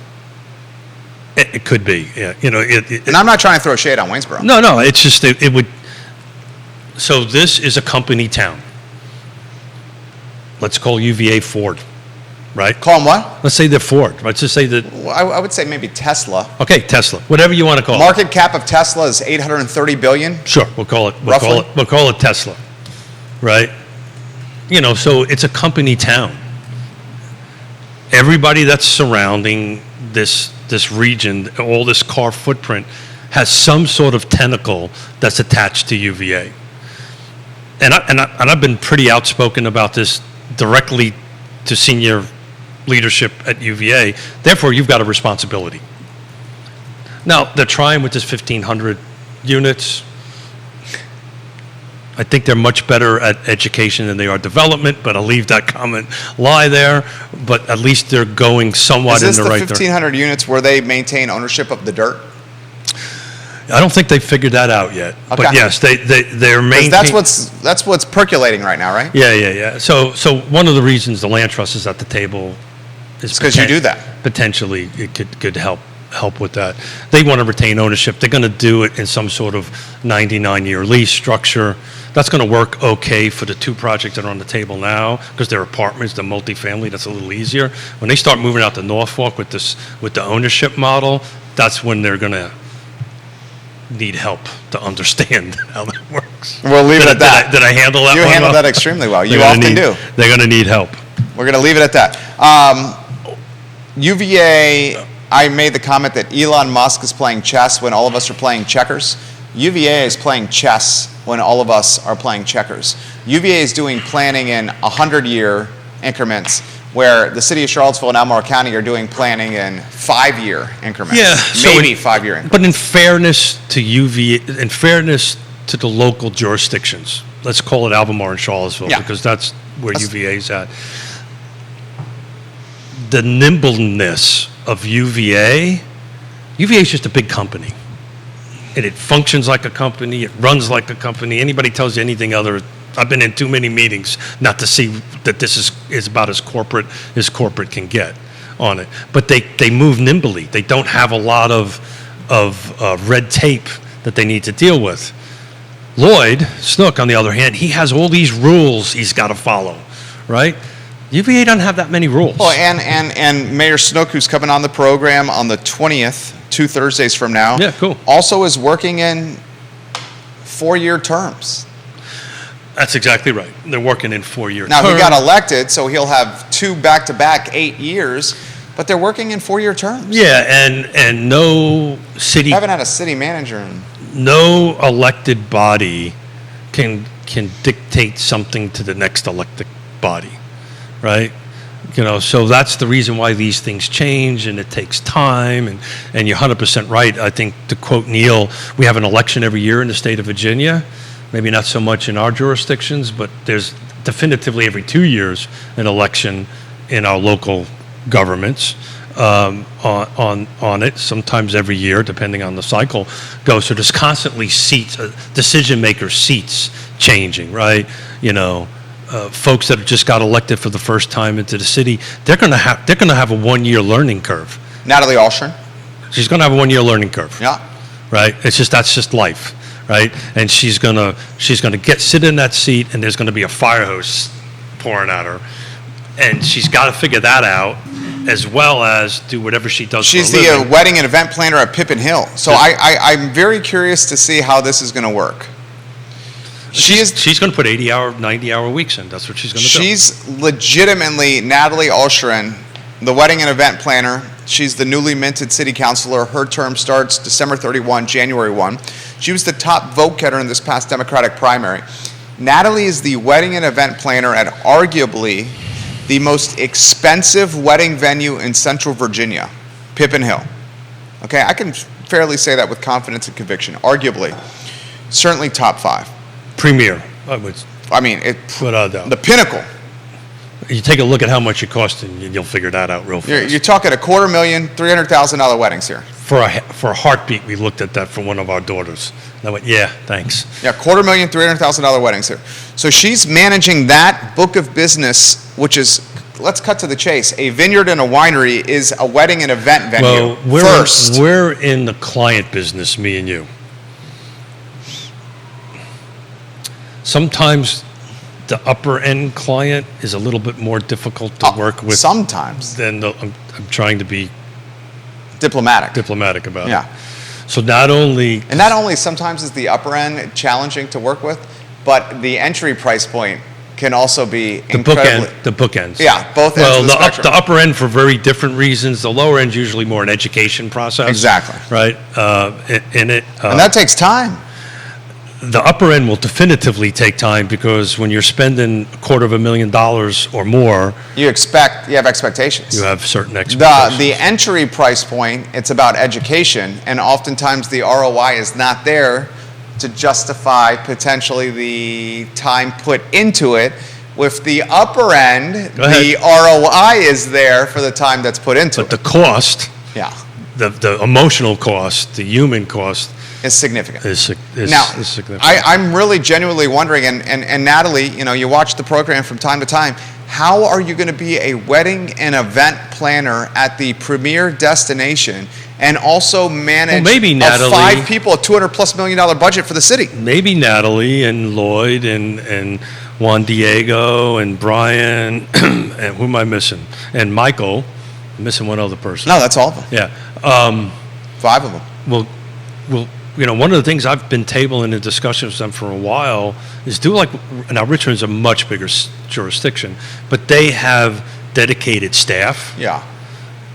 It could be, yeah. And I'm not trying to throw shade on Waynesboro. No. It's just it would. So this is a company town. Let's call UVA Ford, right? Call them what? Let's say they're Ford. Let's just say that. Well, I would say maybe Tesla. Okay, Tesla. Whatever you want to call it. Market cap of Tesla is $830 billion. Sure, we'll call it. We'll call it Tesla, right? So it's a company town. Everybody that's surrounding this region, all this car footprint, has some sort of tentacle that's attached to UVA. And I've been pretty outspoken about this directly to senior leadership at UVA. Therefore, you've got a responsibility. Now, they're trying with this 1,500 units. I think they're much better at education than they are development, but I'll leave that comment lie there. But at least they're going somewhat in the right direction. Is this the 1,500 units where they maintain ownership of the dirt? I don't think they figured that out yet. Okay. But yes, they're maintaining. That's what's percolating right now, right? Yeah. So one of the reasons the land trust is at the table is because you do that. Potentially, it could help with that. They want to retain ownership. They're going to do it in some sort of 99-year lease structure. That's going to work okay for the two projects that are on the table now because they're apartments, they're multifamily. That's a little easier. When they start moving out to Norfolk with the ownership model, that's when they're going to need help to understand how that works. We'll leave it at that. Did I handle that? You handled that extremely well. You often do. They're going to need help. We're going to leave it at that. UVA, I made the comment that Elon Musk is playing chess when all of us are playing checkers. UVA is playing chess when all of us are playing checkers. UVA is doing planning in 100-year increments, where the city of Charlottesville and Albemarle County are doing planning in 5-year increments. Yeah, maybe 5-year increments. But in fairness to UVA, in fairness to the local jurisdictions, let's call it Albemarle and Charlottesville because that's where UVA is at. The nimbleness of UVA is just a big company. And it functions like a company, it runs like a company. Anybody tells you anything other, I've been in too many meetings not to see that this is about as corporate can get on it. But they move nimbly. They don't have a lot of red tape that they need to deal with. Lloyd Snook, on the other hand, he has all these rules he's got to follow, right? UVA doesn't have that many rules. Oh, and Mayor Snook, who's coming on the program on the 20th, 2 Thursdays from now, cool. Also is working in 4-year terms. That's exactly right. They're working in 4-year terms. Now, he got elected, so he'll have 2 back-to-back 8 years, but they're working in 4-year terms. Yeah, and no city... I haven't had a city manager in... No elected body can dictate something to the next elected body, right? So that's the reason why these things change, and it takes time, and you're 100% right. I think, to quote Neil, we have an election every year in the state of Virginia, maybe not so much in our jurisdictions, but there's definitively every 2 years an election in our local governments on it, sometimes every year, depending on the cycle goes. So there's constantly decision maker seats changing, right? Folks that have just got elected for the first time into the city, they're going to have a 1 year learning curve. Natalie Alshern. She's going to have a 1 year learning curve. Yeah. Right. That's just life, right? And she's gonna sit in that seat, and there's going to be a fire hose pouring at her, and she's got to figure that out, as well as do whatever she does. She's for a living. the wedding and event planner at Pippin Hill. So I'm very curious to see how this is going to work. She's going to put 80-hour, 90-hour weeks in. That's what she's going to do. She's legitimately Natalie Alshern, the wedding and event planner. She's the newly minted city councilor. Her term starts December 31, January 1. She was the top vote getter in this past Democratic primary. Natalie is the wedding and event planner at arguably the most expensive wedding venue in Central Virginia, Pippin Hill. Okay, I can fairly say that with confidence and conviction. Arguably, certainly top 5. Premier. Without doubt. The pinnacle. You take a look at how much it costs, and you'll figure that out real fast. You're talking $250,000, $300,000 weddings here. For a heartbeat, we looked at that for one of our daughters. And I went, yeah, thanks. Yeah, $250,000, $300,000 weddings here. So she's managing that book of business, which is, let's cut to the chase. A vineyard and a winery is a wedding and event venue. Well, we're in the client business, me and you. Sometimes the upper end client is a little bit more difficult to work with. Sometimes. I'm trying to be diplomatic about it. Yeah. So not only sometimes is the upper end challenging to work with, but the entry price point can also be incredibly. The bookends. Yeah, both ends of the spectrum. The upper end for very different reasons. The lower end is usually more an education process. Exactly. Right. And that takes time. The upper end will definitively take time, because when you're spending $250,000 or more, you have expectations. You have certain expectations. The entry price point, it's about education, and oftentimes the ROI is not there to justify potentially the time put into it. With the upper end, the ROI is there for the time that's put into it. But the cost, the emotional cost, the human cost, is significant. Is significant. I'm really genuinely wondering, and Natalie, you watch the program from time to time, how are you going to be a wedding and event planner at the premier destination and also manage maybe Natalie, 5 people, a $200+ million budget for the city? Maybe Natalie and Lloyd and Juan Diego and Brian, and who am I missing? And Michael. I'm missing one other person. No, that's all of them. Yeah. 5 of them. Well, one of the things I've been tabling in discussions with them for a while is now Richmond's a much bigger jurisdiction, but they have dedicated staff. Yeah.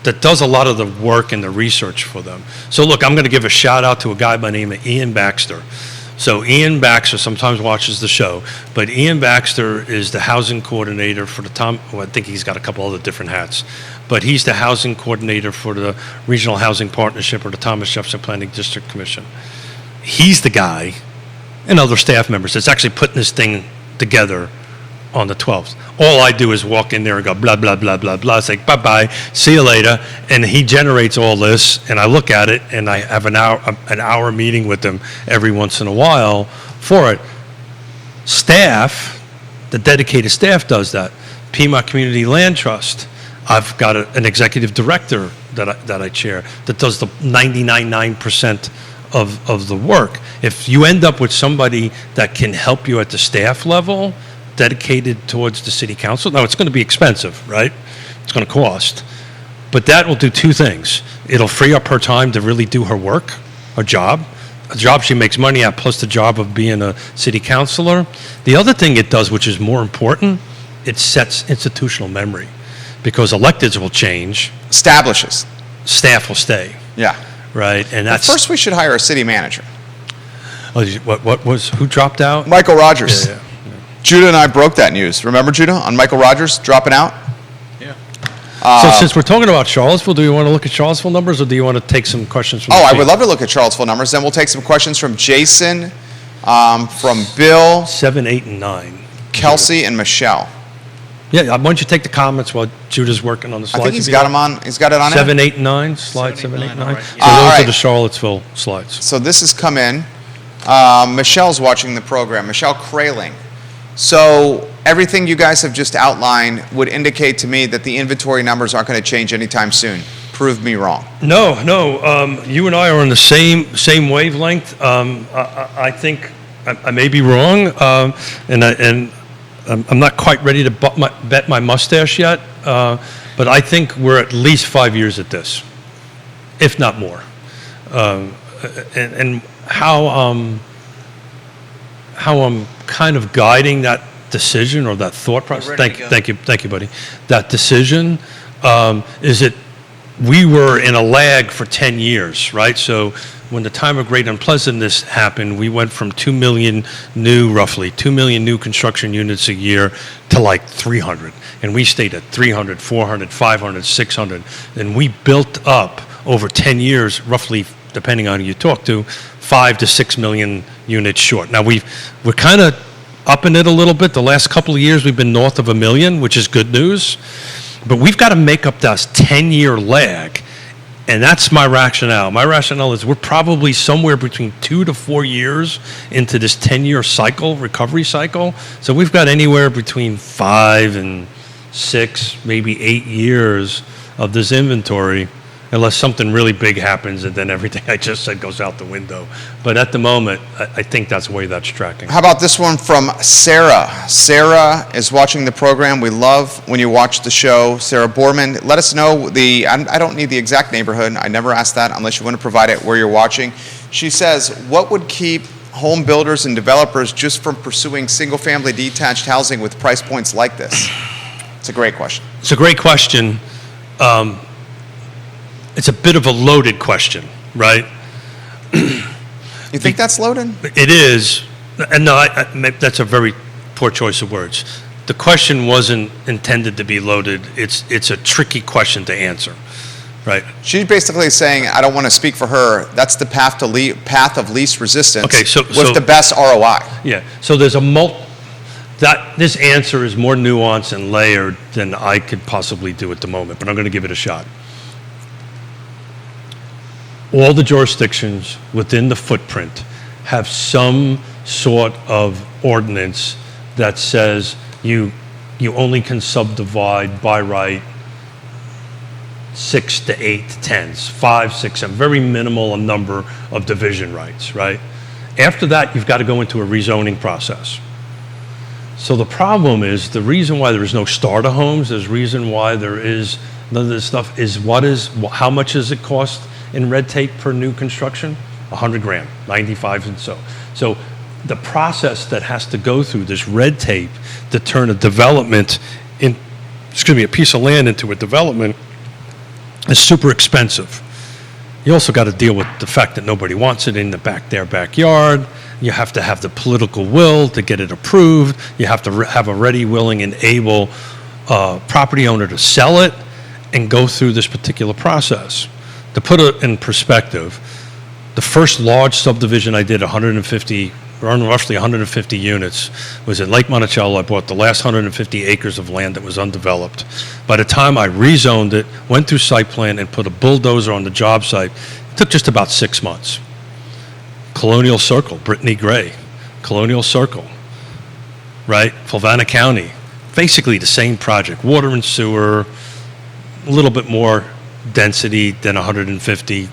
That does a lot of the work and the research for them. So look, I'm going to give a shout out to a guy by the name of Ian Baxter. So Ian Baxter sometimes watches the show, but Ian Baxter is the housing coordinator for I think he's got a couple other different hats, but he's the housing coordinator for the Regional Housing Partnership, or the Thomas Jefferson Planning District Commission. He's the guy, and other staff members, that's actually putting this thing together on the 12th. All I do is walk in there and go blah, blah, blah, blah, blah, say bye-bye, see you later, and he generates all this, and I look at it, and I have an hour meeting with him every once in a while for it. Staff, the dedicated staff does that. Piedmont Community Land Trust, I've got an executive director that I chair that does the 99.9% of the work. If you end up with somebody that can help you at the staff level, dedicated towards the city council, now it's going to be expensive, right? It's going to cost. But that will do 2 things. It'll free up her time to really do her work, her job, a job she makes money at, plus the job of being a city councilor. The other thing it does, which is more important, it sets institutional memory, because electeds will change. Establishes. Staff will stay. Yeah. Right, and that's... First, we should hire a city manager. Oh, who dropped out? Michael Rogers. Yeah. Judah and I broke that news. Remember, Judah, on Michael Rogers dropping out? Yeah. So since we're talking about Charlottesville, do you want to look at Charlottesville numbers, or do you want to take some questions from the I team? would love to look at Charlottesville numbers. Then we'll take some questions from Jason, from Bill, 7, 8, and 9. Kelsey, and Michelle. Yeah, why don't you take the comments while Judah's working on the I slides? think he's got them on. He's got it on 7, it. 8, and 9, slide 7, 8, 9. all right, So yeah. All those right. are the Charlottesville slides. So this has come in. Michelle's watching the program. Michelle Kraling. So everything you guys have just outlined would indicate to me that the inventory numbers aren't going to change anytime soon. Prove me wrong. No, you and I are on the same wavelength. I think I may be wrong, and I'm not quite ready to bet my mustache yet, but I think we're at least 5 years at this, if not more. And how I'm kind of guiding that decision or that thought process. Thank you, buddy. That decision is that we were in a lag for 10 years, right? So when the time of great unpleasantness happened, we went from 2 million roughly 2 million new construction units a year to like 300. And we stayed at 300, 400, 500, 600. And we built up over 10 years, roughly, depending on who you talk to, 5 to 6 million units short. Now we're kind of upping it a little bit. The last couple of years we've been north of 1 million, which is good news. But we've got to make up that 10-year lag, and that's my rationale. My rationale is we're probably somewhere between 2 to 4 years into this 10-year cycle, recovery cycle. So we've got anywhere between 5 and 6, maybe 8 years of this inventory, unless something really big happens and then everything I just said goes out the window. But at the moment, I think that's the way that's tracking. How about this one from Sarah? Sarah is watching the program. We love when you watch the show. Sarah Borman, let us know I don't need the exact neighborhood. I never ask that unless you want to provide it where you're watching. She says, what would keep home builders and developers just from pursuing single-family detached housing with price points like this? It's a great question. It's a great question. It's a bit of a loaded question, right? You think that's loaded? It is, and no, that's a very poor choice of words. The question wasn't intended to be loaded. It's a tricky question to answer, right? She's basically saying, I don't want to speak for her, that's the path of least resistance Okay, so the best ROI. Yeah, so there's this answer is more nuanced and layered than I could possibly do at the moment, but I'm going to give it a shot. All the jurisdictions within the footprint have some sort of ordinance that says you only can subdivide by right 6 to 8 to 10s, 5, 6, 7, very minimal a number of division rights, right? After that, you've got to go into a rezoning process. So the problem is, the reason why there is no starter homes, there's reason why there is none of this stuff is how much does it cost in red tape per new construction? $100,000, 95 and so. So the process that has to go through this red tape to turn a development a piece of land into a development is super expensive. You also got to deal with the fact that nobody wants it in their backyard. You have to have the political will to get it approved. You have to have a ready, willing, and able property owner to sell it and go through this particular process. To put it in perspective, the first large subdivision I did, roughly 150 units, was in Lake Monticello. I bought the last 150 acres of land that was undeveloped. By the time I rezoned it, went through site plan, and put a bulldozer on the job site, it took just about 6 months. Colonial Circle, Brittany Gray, Colonial Circle, right? Fulvana County, basically the same project, water and sewer, a little bit more density than 150,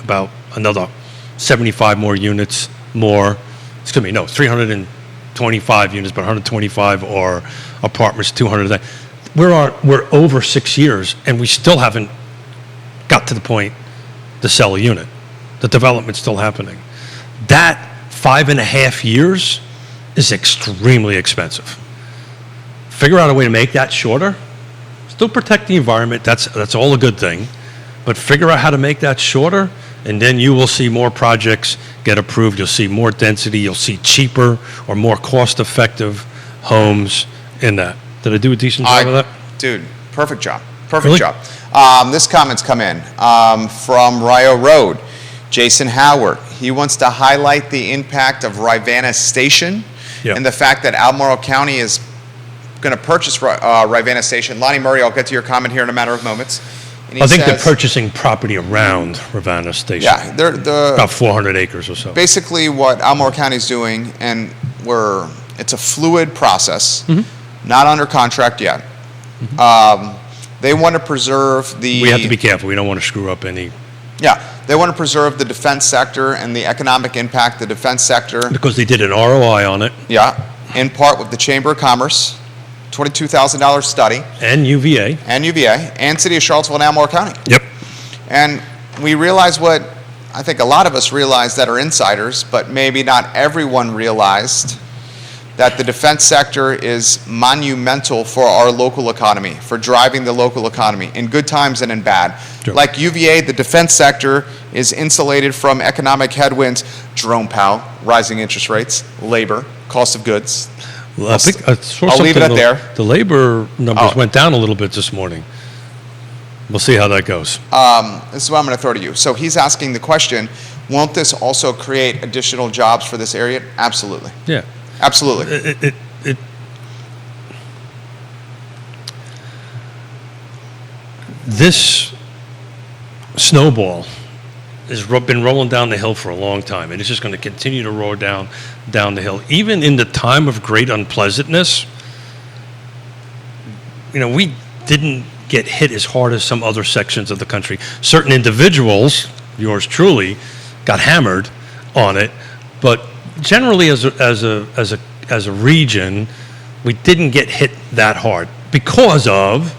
about another 75 more units more. 325 units, but 125 are apartments, 200. We're over 6 years, and we still haven't got to the point to sell a unit. The development's still happening. That 5.5 years is extremely expensive. Figure out a way to make that shorter. Still protect the environment, that's all a good thing, but figure out how to make that shorter, and then you will see more projects get approved. You'll see more density. You'll see cheaper or more cost-effective homes in that. Did I do a decent job of that? Dude, perfect job. Perfect Really? job. This comment's come in from Rio Road. Jason Howard. He wants to highlight the impact of Rivanna Station Yep. and the fact that Albemarle County is going to purchase Rivanna Station. Lonnie Murray, I'll get to your comment here in a matter of moments. And he I think they're says- purchasing property around Ravenna Station. Yeah, they're About 400 acres or so. basically what Albemarle County is doing, and it's a fluid process, not under contract yet. They want to preserve the. We have to be careful. We don't want to screw up any. Yeah, they want to preserve the defense sector and the economic impact of the defense sector. Because they did an ROI on it. Yeah, in part with the Chamber of Commerce, $22,000 study, And UVA. and UVA, and City of Charlottesville and Albemarle County. Yep. And we realize what I think a lot of us realize that are insiders, but maybe not everyone realized that the defense sector is monumental for our local economy, for driving the local economy, in good times and in bad. Sure. Like UVA, the defense sector is insulated from economic headwinds, Jerome Powell, rising interest rates, labor, cost of goods. Well, I think I saw I'll leave it something, at there. The labor numbers Oh. went down a little bit this morning. We'll see how that goes. This is what I'm going to throw to you. So he's asking the question, won't this also create additional jobs for this area? Absolutely. Yeah. Absolutely. This snowball has been rolling down the hill for a long time, and it's just going to continue to roll down the hill. Even in the time of great unpleasantness, we didn't get hit as hard as some other sections of the country. Certain individuals, yours truly, got hammered on it, but generally as a region, we didn't get hit that hard because of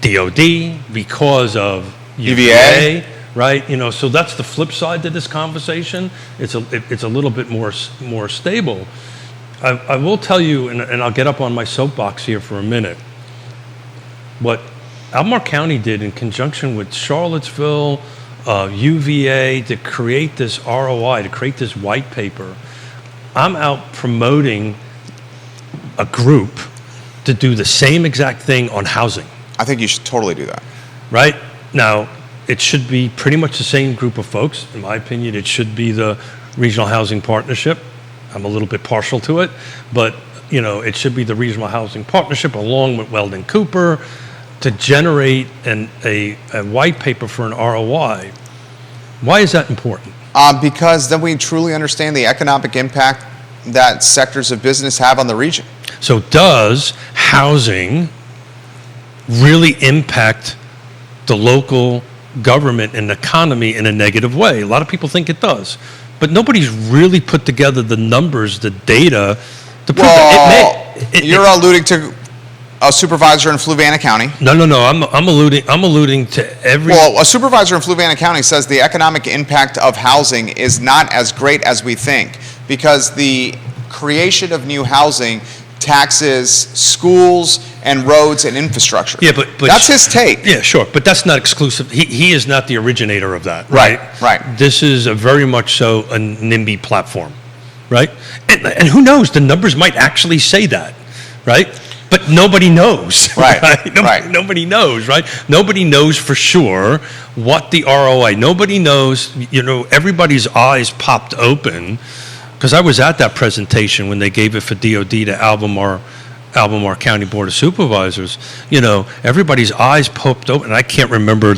DOD, because of UVA, right? So that's the flip side to this conversation. It's a little bit more stable. I will tell you, and I'll get up on my soapbox here for a minute. What Albemarle County did in conjunction with Charlottesville, UVA, to create this ROI, to create this white paper. I'm out promoting a group to do the same exact thing on housing. I think you should totally do that. Right? Now, it should be pretty much the same group of folks. In my opinion, it should be the Regional Housing Partnership. I'm a little bit partial to it, but it should be the Regional Housing Partnership along with Weldon Cooper to generate a white paper for an ROI. Why is that important? Because then we truly understand the economic impact that sectors of business have on the region. So does housing really impact the local government and economy in a negative way? A lot of people think it does, but nobody's really put together the numbers, the data to prove that. You're alluding to a supervisor in Fluvanna County. No. I'm alluding to every. Well, a supervisor in Fluvanna County says the economic impact of housing is not as great as we think because the creation of new housing taxes schools and roads and infrastructure. Yeah, but that's his take. Yeah, sure, but that's not exclusive. He is not the originator of that, right? Right. This is a very much so a NIMBY platform, right? And who knows? The numbers might actually say that, right? But nobody knows, right? Nobody knows, right? Nobody knows for sure what the ROI. Nobody knows. Everybody's eyes popped open because I was at that presentation when they gave it for DOD to Albemarle County Board of Supervisors. Everybody's eyes popped open. And I can't remember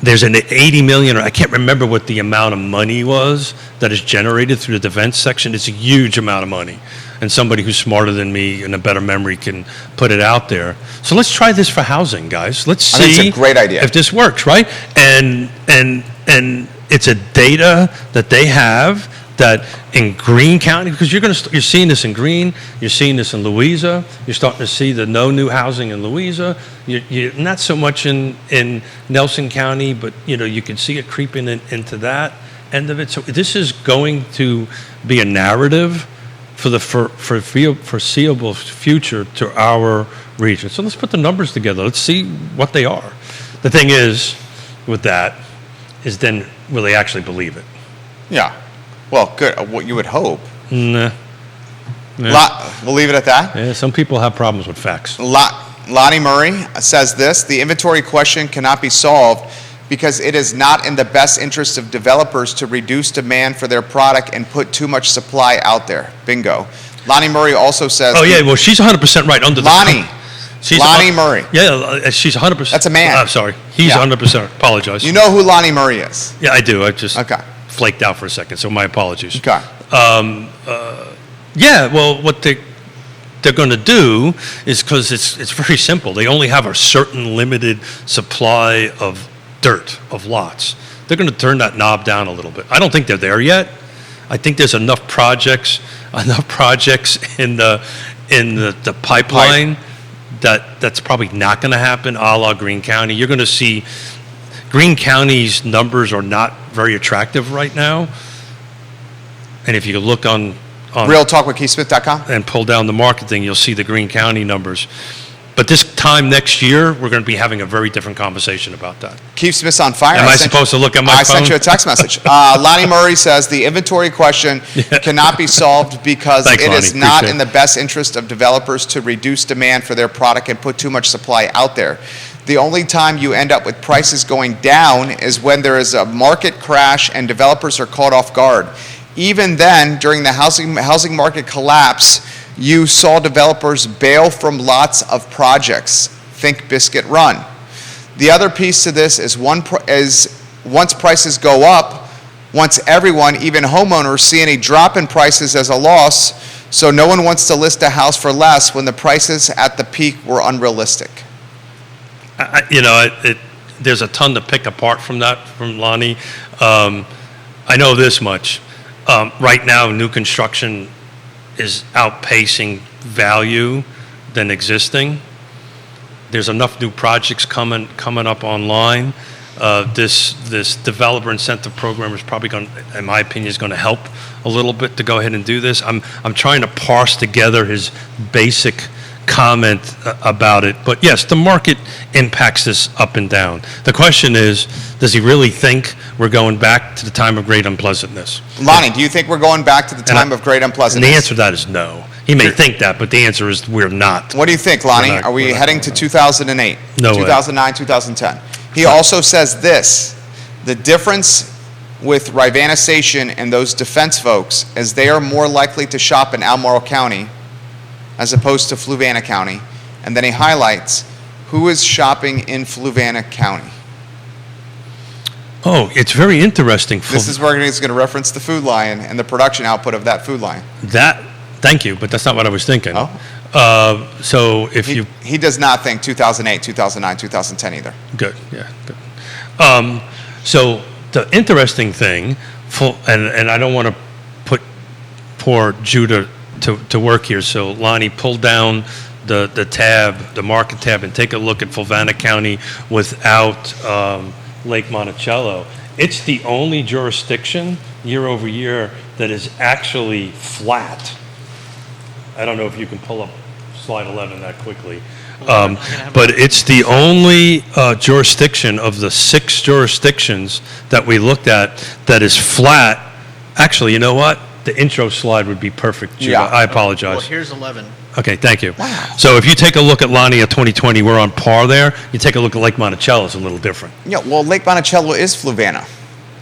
there's an 80 million, or I can't remember what the amount of money was that is generated through the defense section. It's a huge amount of money. And somebody who's smarter than me and a better memory can put it out there. So let's try this for housing, guys. Let's see I think it's a great idea. if this works, right? And it's a data that they have that in Greene County, because you're seeing this in Greene, you're seeing this in Louisa, you're starting to see the no new housing in Louisa. You're not so much in Nelson County, but you can see it creeping into that end of it. So this is going to be a narrative for the foreseeable future to our region. So let's put the numbers together. Let's see what they are. The thing is, with that, is then will they actually believe it? Yeah. Well, good. What you would hope. Nah. We'll leave it at that. Yeah, some people have problems with facts. Lonnie Murray says this: the inventory question cannot be solved because it is not in the best interest of developers to reduce demand for their product and put too much supply out there. Bingo. Lonnie Murray also says... Oh, yeah, well, she's 100% right. Lonnie Murray. Yeah, she's 100%. That's a man. Sorry. He's 100%. Apologize. You know who Lonnie Murray is? Yeah, I do. I just Okay. flaked out for a second, so my apologies. Okay. Yeah, well, what they're going to do is, because it's very simple. They only have a certain limited supply of dirt, of lots. They're going to turn that knob down a little bit. I don't think they're there yet. I think there's enough projects in the pipeline that's probably not going to happen, a la Greene County. You're going to see Greene County's numbers are not very attractive right now. And if you look on RealTalkWithKeithSmith.com and pull down the marketing, you'll see the Greene County numbers. But this time next year, we're going to be having a very different conversation about that. Keith Smith's on fire. Am I supposed to look at my phone? I sent you a text message. Lonnie Murray says the inventory question cannot be solved because Thanks, it is Lonnie. not Appreciate in the best interest of developers to reduce demand for their product and put too much supply out there. The only time you end up with prices going down is when there is a market crash and developers are caught off guard. Even then, during the housing market collapse, you saw developers bail from lots of projects. Think Biscuit Run. The other piece to this is once prices go up, once everyone, even homeowners, see any drop in prices as a loss, so no one wants to list a house for less when the prices at the peak were unrealistic. There's a ton to pick apart from that, from Lonnie. I know this much. Right now, new construction is outpacing value than existing. There's enough new projects coming up online. This developer incentive program is probably going, in my opinion, is going to help a little bit to go ahead and do this. I'm trying to parse together his basic comment about it. But yes, the market impacts this up and down. The question is, does he really think we're going back to the time of great unpleasantness? Lonnie, do you think we're going back to the time of great unpleasantness? And the answer to that is no. He may think that, but the answer is we're not. What do you think, Lonnie? Are we heading to 2008? No way. 2009, 2010. He also says this: the difference with Rivanna-sation and those defense folks is they are more likely to shop in Albemarle County as opposed to Fluvanna County. And then he highlights who is shopping in Fluvanna County. Oh, it's very interesting. This is where he's going to reference the Food Lion and the production output of that Food Lion. Thank you, but that's not what I was thinking. Oh. So if he does not think 2008, 2009, 2010 either. Good, yeah, good. So the interesting thing, and I don't want to put poor Judah to work here, so Lonnie, pull down the tab, the market tab, and take a look at Fluvanna County without Lake Monticello. It's the only jurisdiction year over year that is actually flat. I don't know if you can pull up slide 11 that quickly. But it's the only jurisdiction of the 6 jurisdictions that we looked at that is flat. Actually, you know what? The intro slide would be perfect. Judah. Yeah. I apologize. Well, here's 11. Okay, thank you. Wow. So if you take a look at Lonnie at 2020, we're on par there. You take a look at Lake Monticello, it's a little different. Yeah, well, Lake Monticello is Fluvanna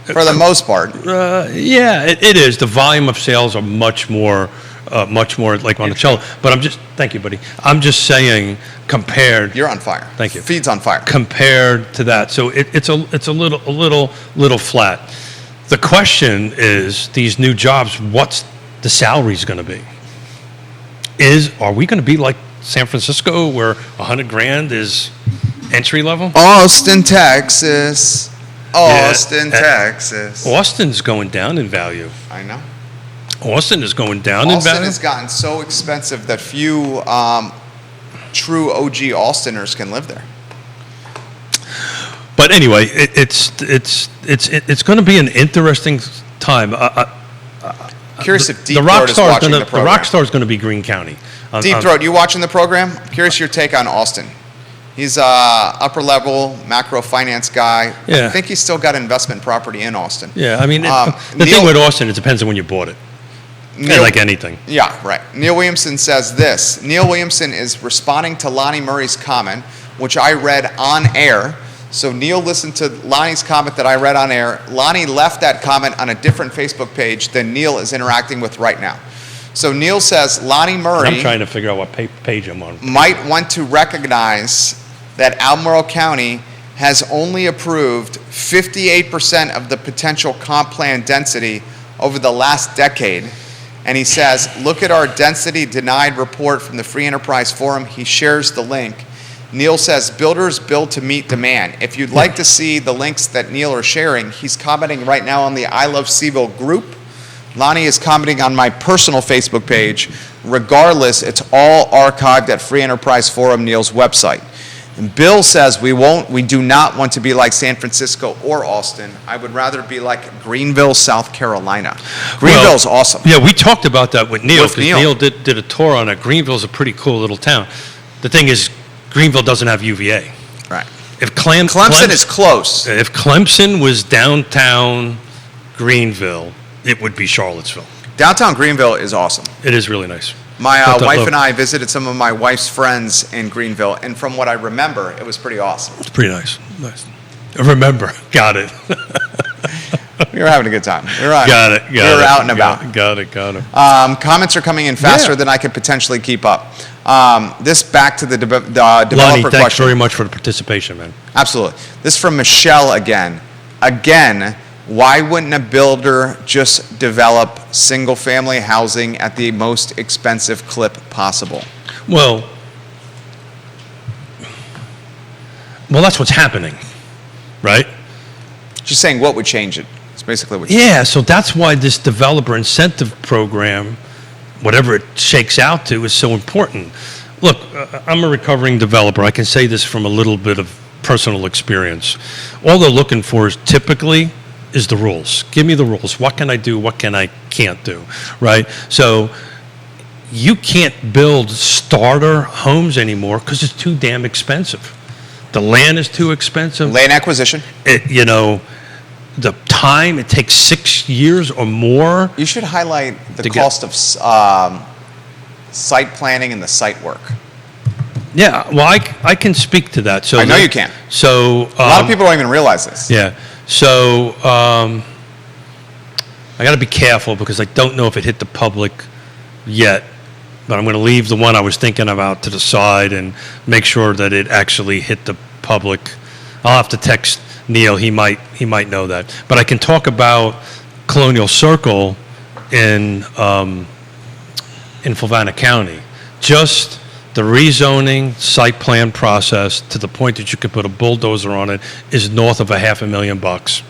for the most part. Yeah, it is. The volume of sales are much more at Lake Monticello. But thank you, buddy. I'm just saying, compared. You're on fire. Thank you. Feed's on fire. Compared to that, so it's a little flat. The question is, these new jobs, what's the salaries going to be? Are we going to be like San Francisco, where $100,000 is entry level? Austin, Texas. Texas. Austin's going down in value. I know. Austin is going down in value. Austin has gotten so expensive that few true OG Austiners can live there. But anyway, it's going to be an interesting time. Curious if Deep the Throat is watching the The program. rock star is going to be Greene County. Deep Throat, you watching the program? Curious your take on Austin. He's a upper level macro finance guy. Yeah. I think he's still got investment property in Austin. Yeah, I mean, the Neil, thing with Austin, it depends on when you bought it. Neil, like anything. Yeah, right. Neil Williamson says this. Neil Williamson is responding to Lonnie Murray's comment, which I read on air. So Neil listened to Lonnie's comment that I read on air. Lonnie left that comment on a different Facebook page than Neil is interacting with right now. So Neil says Lonnie Murray I'm trying to figure out what page I'm on. might want to recognize that Albemarle County has only approved 58% of the potential comp plan density over the last decade. And he says, look at our density denied report from the Free Enterprise Forum. He shares the link. Neil says, builders build to meet demand. If you'd like to see the links that Neil are sharing, he's commenting right now on the I Love CVille group. Lonnie is commenting on my personal Facebook page. Regardless, it's all archived at Free Enterprise Forum, Neil's website. And Bill says we do not want to be like San Francisco or Austin. I would rather be like Greenville, South Carolina. Greenville's awesome. Yeah, we talked about that with Neil, With because Neil. Neil did a tour on it. Greenville's a pretty cool little town. The thing is, Greenville doesn't have UVA. Right. If Clemson is close. If Clemson was downtown Greenville, it would be Charlottesville. Downtown Greenville is awesome. It is really nice. My But the wife look- and I visited some of my wife's friends in Greenville, and from what I remember, it was pretty awesome. It's pretty nice. Nice. Remember, got it. We were having a good time. We were out, Got it. we were out and about. Got it. Comments are coming in faster Yeah. than I could potentially keep up. This back to the developer Lonnie, thanks question. very much for the participation, man. Absolutely. This is from Michelle again. Again, why wouldn't a builder just develop single-family housing at the most expensive clip possible? Well, that's what's happening, right? Just saying, what would change it? It's basically what. Yeah, so that's why this developer incentive program, whatever it shakes out to, is so important. Look, I'm a recovering developer. I can say this from a little bit of personal experience. All they're looking for is typically is the rules. Give me the rules. What can I do? What can I can't do? Right? So you can't build starter homes anymore because it's too damn expensive. The land is too expensive. Land acquisition. The time, it takes 6 years or more. You should highlight the To get- cost of site planning and the site work. Yeah, well, I can speak to that. So I know you can. So A lot of people don't even realize this. Yeah. So I got to be careful because I don't know if it hit the public yet, but I'm going to leave the one I was thinking about to the side and make sure that it actually hit the public. I'll have to text Neil. He might know that. But I can talk about Colonial Circle in Fluvanna County. Just the rezoning site plan process to the point that you could put a bulldozer on it is north of $500,000.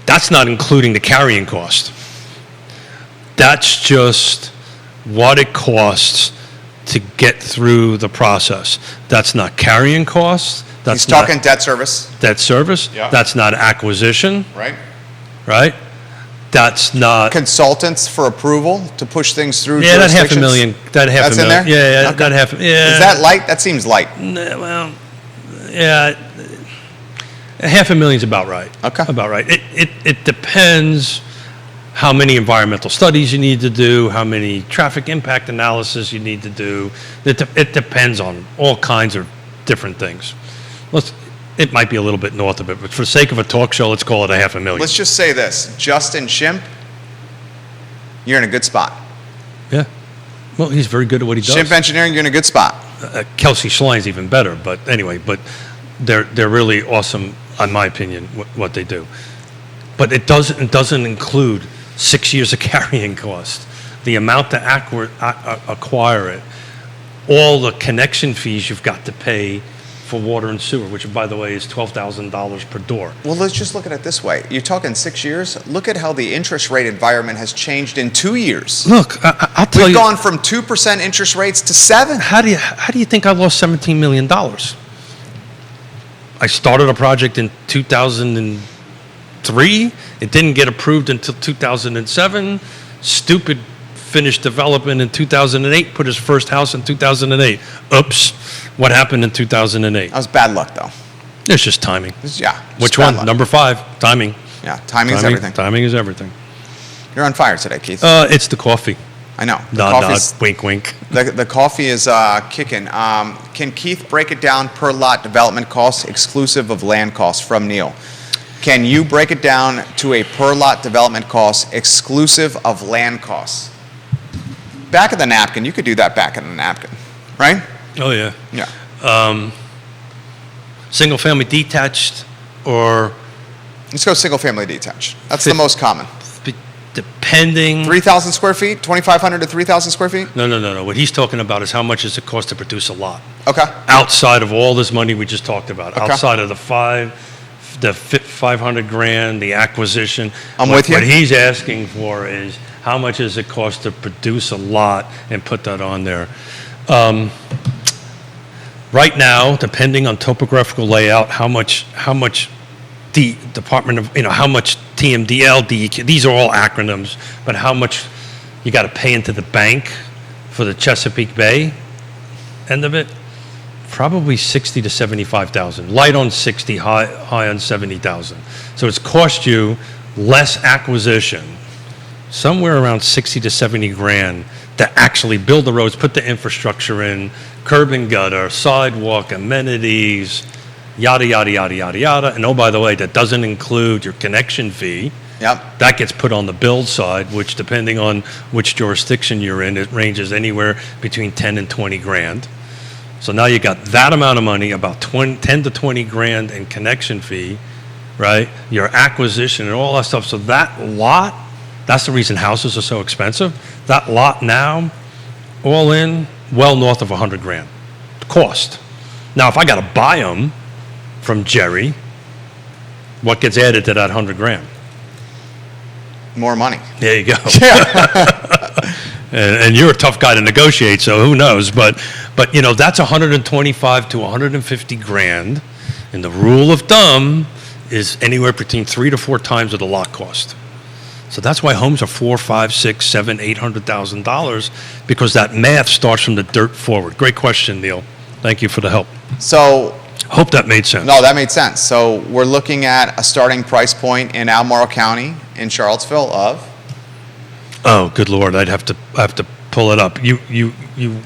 That's not including the carrying cost. That's just what it costs to get through the process. That's not carrying costs. That's He's talking debt service, not debt service. Yeah. That's not acquisition, right? right? That's not. Consultants for approval to push things through. Yeah, that jurisdictions. $500,000. That's in there? Yeah, Okay. that half. Yeah. Is that light? That seems light. Well, yeah, $500,000 is about right. Okay. About right. It depends how many environmental studies you need to do, how many traffic impact analysis you need to do. It depends on all kinds of different things. It might be a little bit north of it, but for the sake of a talk show, let's call it $500,000. Let's just say this. Justin Shimp, you're in a good spot. Yeah. Well, he's very good at what he does. Shimp Engineering, you're in a good spot. Kelsey Schline's even better, but anyway, they're really awesome, in my opinion, what they do. But it doesn't include 6 years of carrying cost, the amount to acquire it, all the connection fees you've got to pay for water and sewer, which, by the way, is $12,000 per door. Well, let's just look at it this way. You're talking 6 years. Look at how the interest rate environment has changed in 2 years. Look, I'll tell We've you. gone from 2% interest rates to 7%. How do you think I lost $17 million? I started a project in 2003. It didn't get approved until 2007. Stupid finished development in 2008. Put his first house in 2008. Oops. What happened in 2008? That was bad luck, though. It's just timing. Yeah. just Which bad one? luck. Number 5. Timing. Yeah, timing's everything. Timing is everything. You're on fire today, Keith. It's the coffee. I know. The Nod, coffee's- nod, wink, wink. The coffee is kicking. Can Keith break it down per lot development costs exclusive of land costs from Neil? Can you break it down to a per lot development cost exclusive of land costs? Back of the napkin. You could do that back of the napkin, right? Oh, yeah. Yeah. Single family detached or Let's go single family detached. That's the most common. depending. 3,000 square feet, 2,500 to 3,000 square feet? No. What he's talking about is how much does it cost to produce a lot? Okay. Outside of all this money we just talked about, Okay. outside of the 500 grand, the acquisition. I'm What- with you. What he's asking for is how much does it cost to produce a lot and put that on there. Right now, depending on topographical layout, how much the Department of, how much TMDL, DEQ, these are all acronyms, but how much you got to pay into the bank for the Chesapeake Bay end of it, probably 60 to 75,000. Light on 60, high on 70,000. So it's cost you less acquisition, somewhere around 60 to 70 grand to actually build the roads, put the infrastructure in, curb and gutter, sidewalk, amenities, yada, yada, yada, yada, yada. And oh, by the way, that doesn't include your connection fee. Yep. That gets put on the build side, which depending on which jurisdiction you're in, it ranges anywhere between 10 and 20 grand. So now you got that amount of money, about 10 to 20 grand in connection fee, right? Your acquisition and all that stuff. So that lot, that's the reason houses are so expensive. That lot now, all in, well north of 100 grand cost. Now, if I got to buy them from Jerry, what gets added to that 100 grand? More money. There you go. and you're a tough guy to negotiate, so who knows? But that's 125 to 150 grand, and the rule of thumb is anywhere between 3 to 4 times of the lot cost. So that's why homes are $400,000, $500,000, $600,000, $700,000, because that math starts from the dirt forward. Great question, Neil. Thank you for the help. So, Hope that made sense. no, that made sense. So we're looking at a starting price point in Albemarle County in Charlottesville of? Oh, good Lord! I have to pull it up. You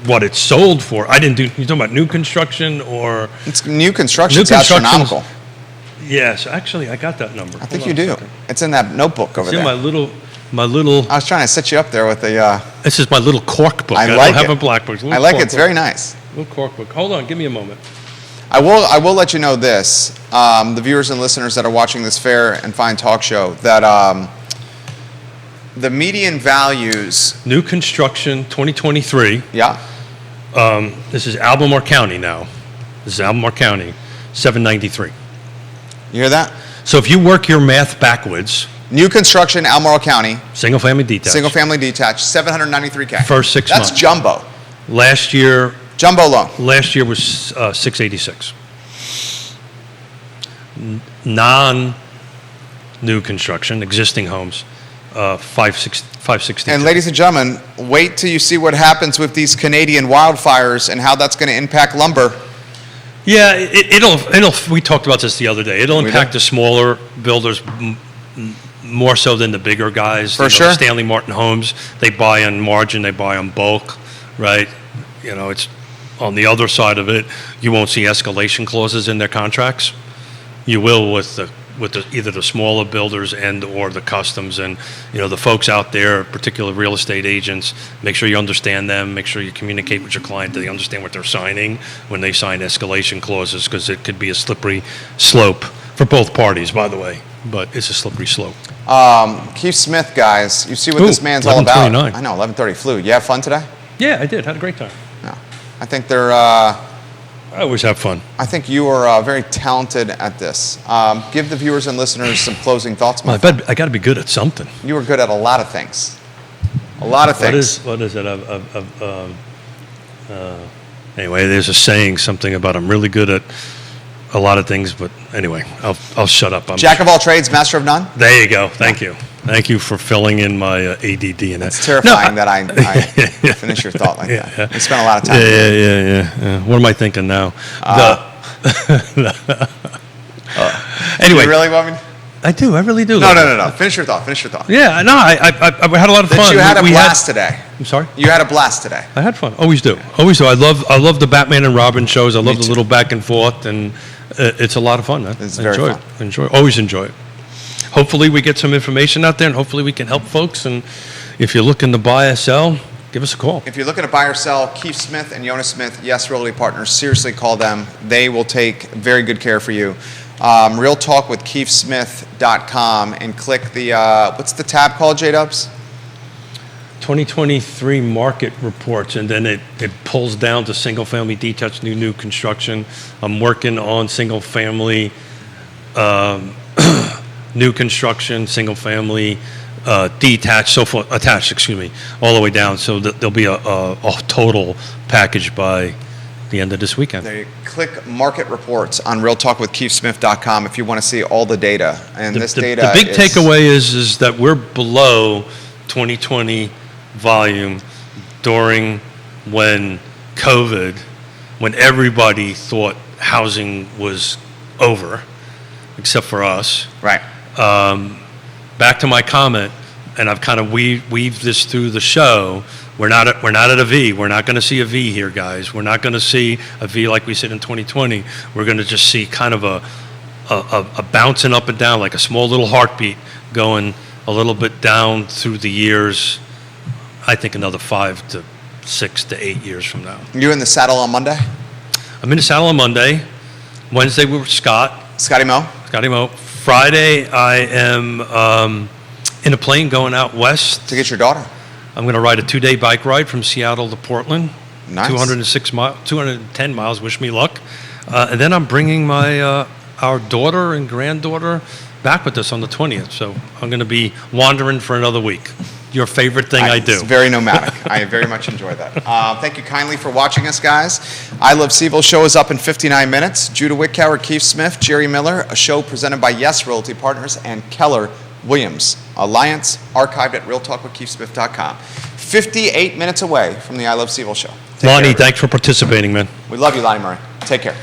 what it's sold for? I didn't do. You talking about new construction or? It's new construction. New It's construction's- astronomical. Yes, actually, I got that number. I think you do. It's in that notebook over It's in there. my little. I was trying to set you up there with the. This is my little cork book. I don't like have it. a black book. I like it. It's very nice. Little cork book. Hold on, give me a moment. I will let you know this, the viewers and listeners that are watching this fair and fine talk show, that the median values. New construction, 2023. Yeah. This is Albemarle County now. This is Albemarle County, 793. You hear that? So if you work your math backwards, New construction, Albemarle County, single family detached. single family detached, 793K. First 6 That's months. jumbo. Last year Jumbo loan. was 686. Non-new construction, existing homes, 560. And ladies and gentlemen, wait till you see what happens with these Canadian wildfires and how that's going to impact lumber. Yeah, it'll. We talked about this the other day. It'll We impact did. the smaller builders more so than the bigger guys. For sure. The Stanley Martin Homes, they buy on margin, they buy on bulk, right? It's on the other side of it. You won't see escalation clauses in their contracts. You will with either the smaller builders and or the customs, and the folks out there, particularly real estate agents. Make sure you understand them. Make sure you communicate with your client that they understand what they're signing when they sign escalation clauses, because it could be a slippery slope for both parties, by the way. But it's a slippery slope. Keith Smith, guys, you see what Ooh, this man's all about. 11:29. I know, 11:30 flew. You have fun today? Yeah, I did. Had a great time. No. I think they're. I always have fun. I think you are very talented at this. Give the viewers and listeners some closing thoughts. Well, I got to be good at something. You were good at a lot of things. A lot of things. What is it? Anyway, there's a saying, something about I'm really good at a lot of things, but anyway, I'll shut up. Jack of all trades, master of none? There you go. Thank you. Thank you for filling in my ADD in that. It's terrifying that I finish your thought like that. Yeah. We spent a lot of time. Yeah. What am I thinking now? Anyway. You really want me? I do. I really do. No. Finish your thought. Yeah, no, I had a lot of fun. That you had a blast today. I'm sorry? You had a blast today. I had fun. Always do. I love the Batman and Robin shows. I love the little back and forth, and it's a lot of fun, man. It's very fun. Always enjoy it. Hopefully we get some information out there, and hopefully we can help folks. And if you're looking to buy or sell, give us a call. If you're looking to buy or sell, Keith Smith and Yonna Smith, Yes Realty Partners, seriously call them. They will take very good care for you. Real Talk with KeithSmith.com and click the, what's the tab called, J-Dubs? 2023 market reports, and then it pulls down to single-family detached new construction. I'm working on single-family new construction, single-family detached, so forth, attached, excuse me, all the way down. So there'll be a total package by the end of this weekend. There you click market reports on realtalkwithkeithsmith.com if you want to see all the data. And this data the big takeaway is that we're below 2020 volume during when COVID, when everybody thought housing was over, except for us. Right. Back to my comment, and I've kind of weaved this through the show. We're not at a V. We're not going to see a V here, guys. We're not going to see a V like we said in 2020. We're going to just see kind of a bouncing up and down, like a small little heartbeat going a little bit down through the years. I think another 5 to 6 to 8 years from now. You in the saddle on Monday? I'm in the saddle on Monday. Wednesday we were Scotty Mo. Friday I am in a plane going out west. To get your daughter. I'm going to ride a 2-day bike ride from Seattle to Portland. Nice. 210 miles. Wish me luck. And then I'm bringing my our daughter and granddaughter back with us on the 20th. So I'm going to be wandering for another week. Your favorite thing I do. It's very nomadic. I very much enjoy that. Thank you kindly for watching us, guys. I Love CVille show is up in 59 minutes. Judah Wickower, Keith Smith, Jerry Miller, a show presented by Yes Realty Partners and Keller Williams Alliance, archived at realtalkwithkeithsmith.com. 58 minutes away from the I Love CVille show. Lonnie, thanks for participating, man. We love you, Lonnie Murray. Take care.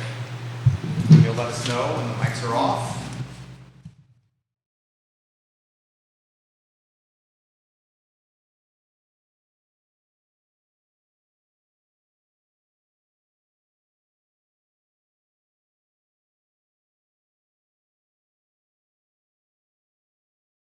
You'll let us know.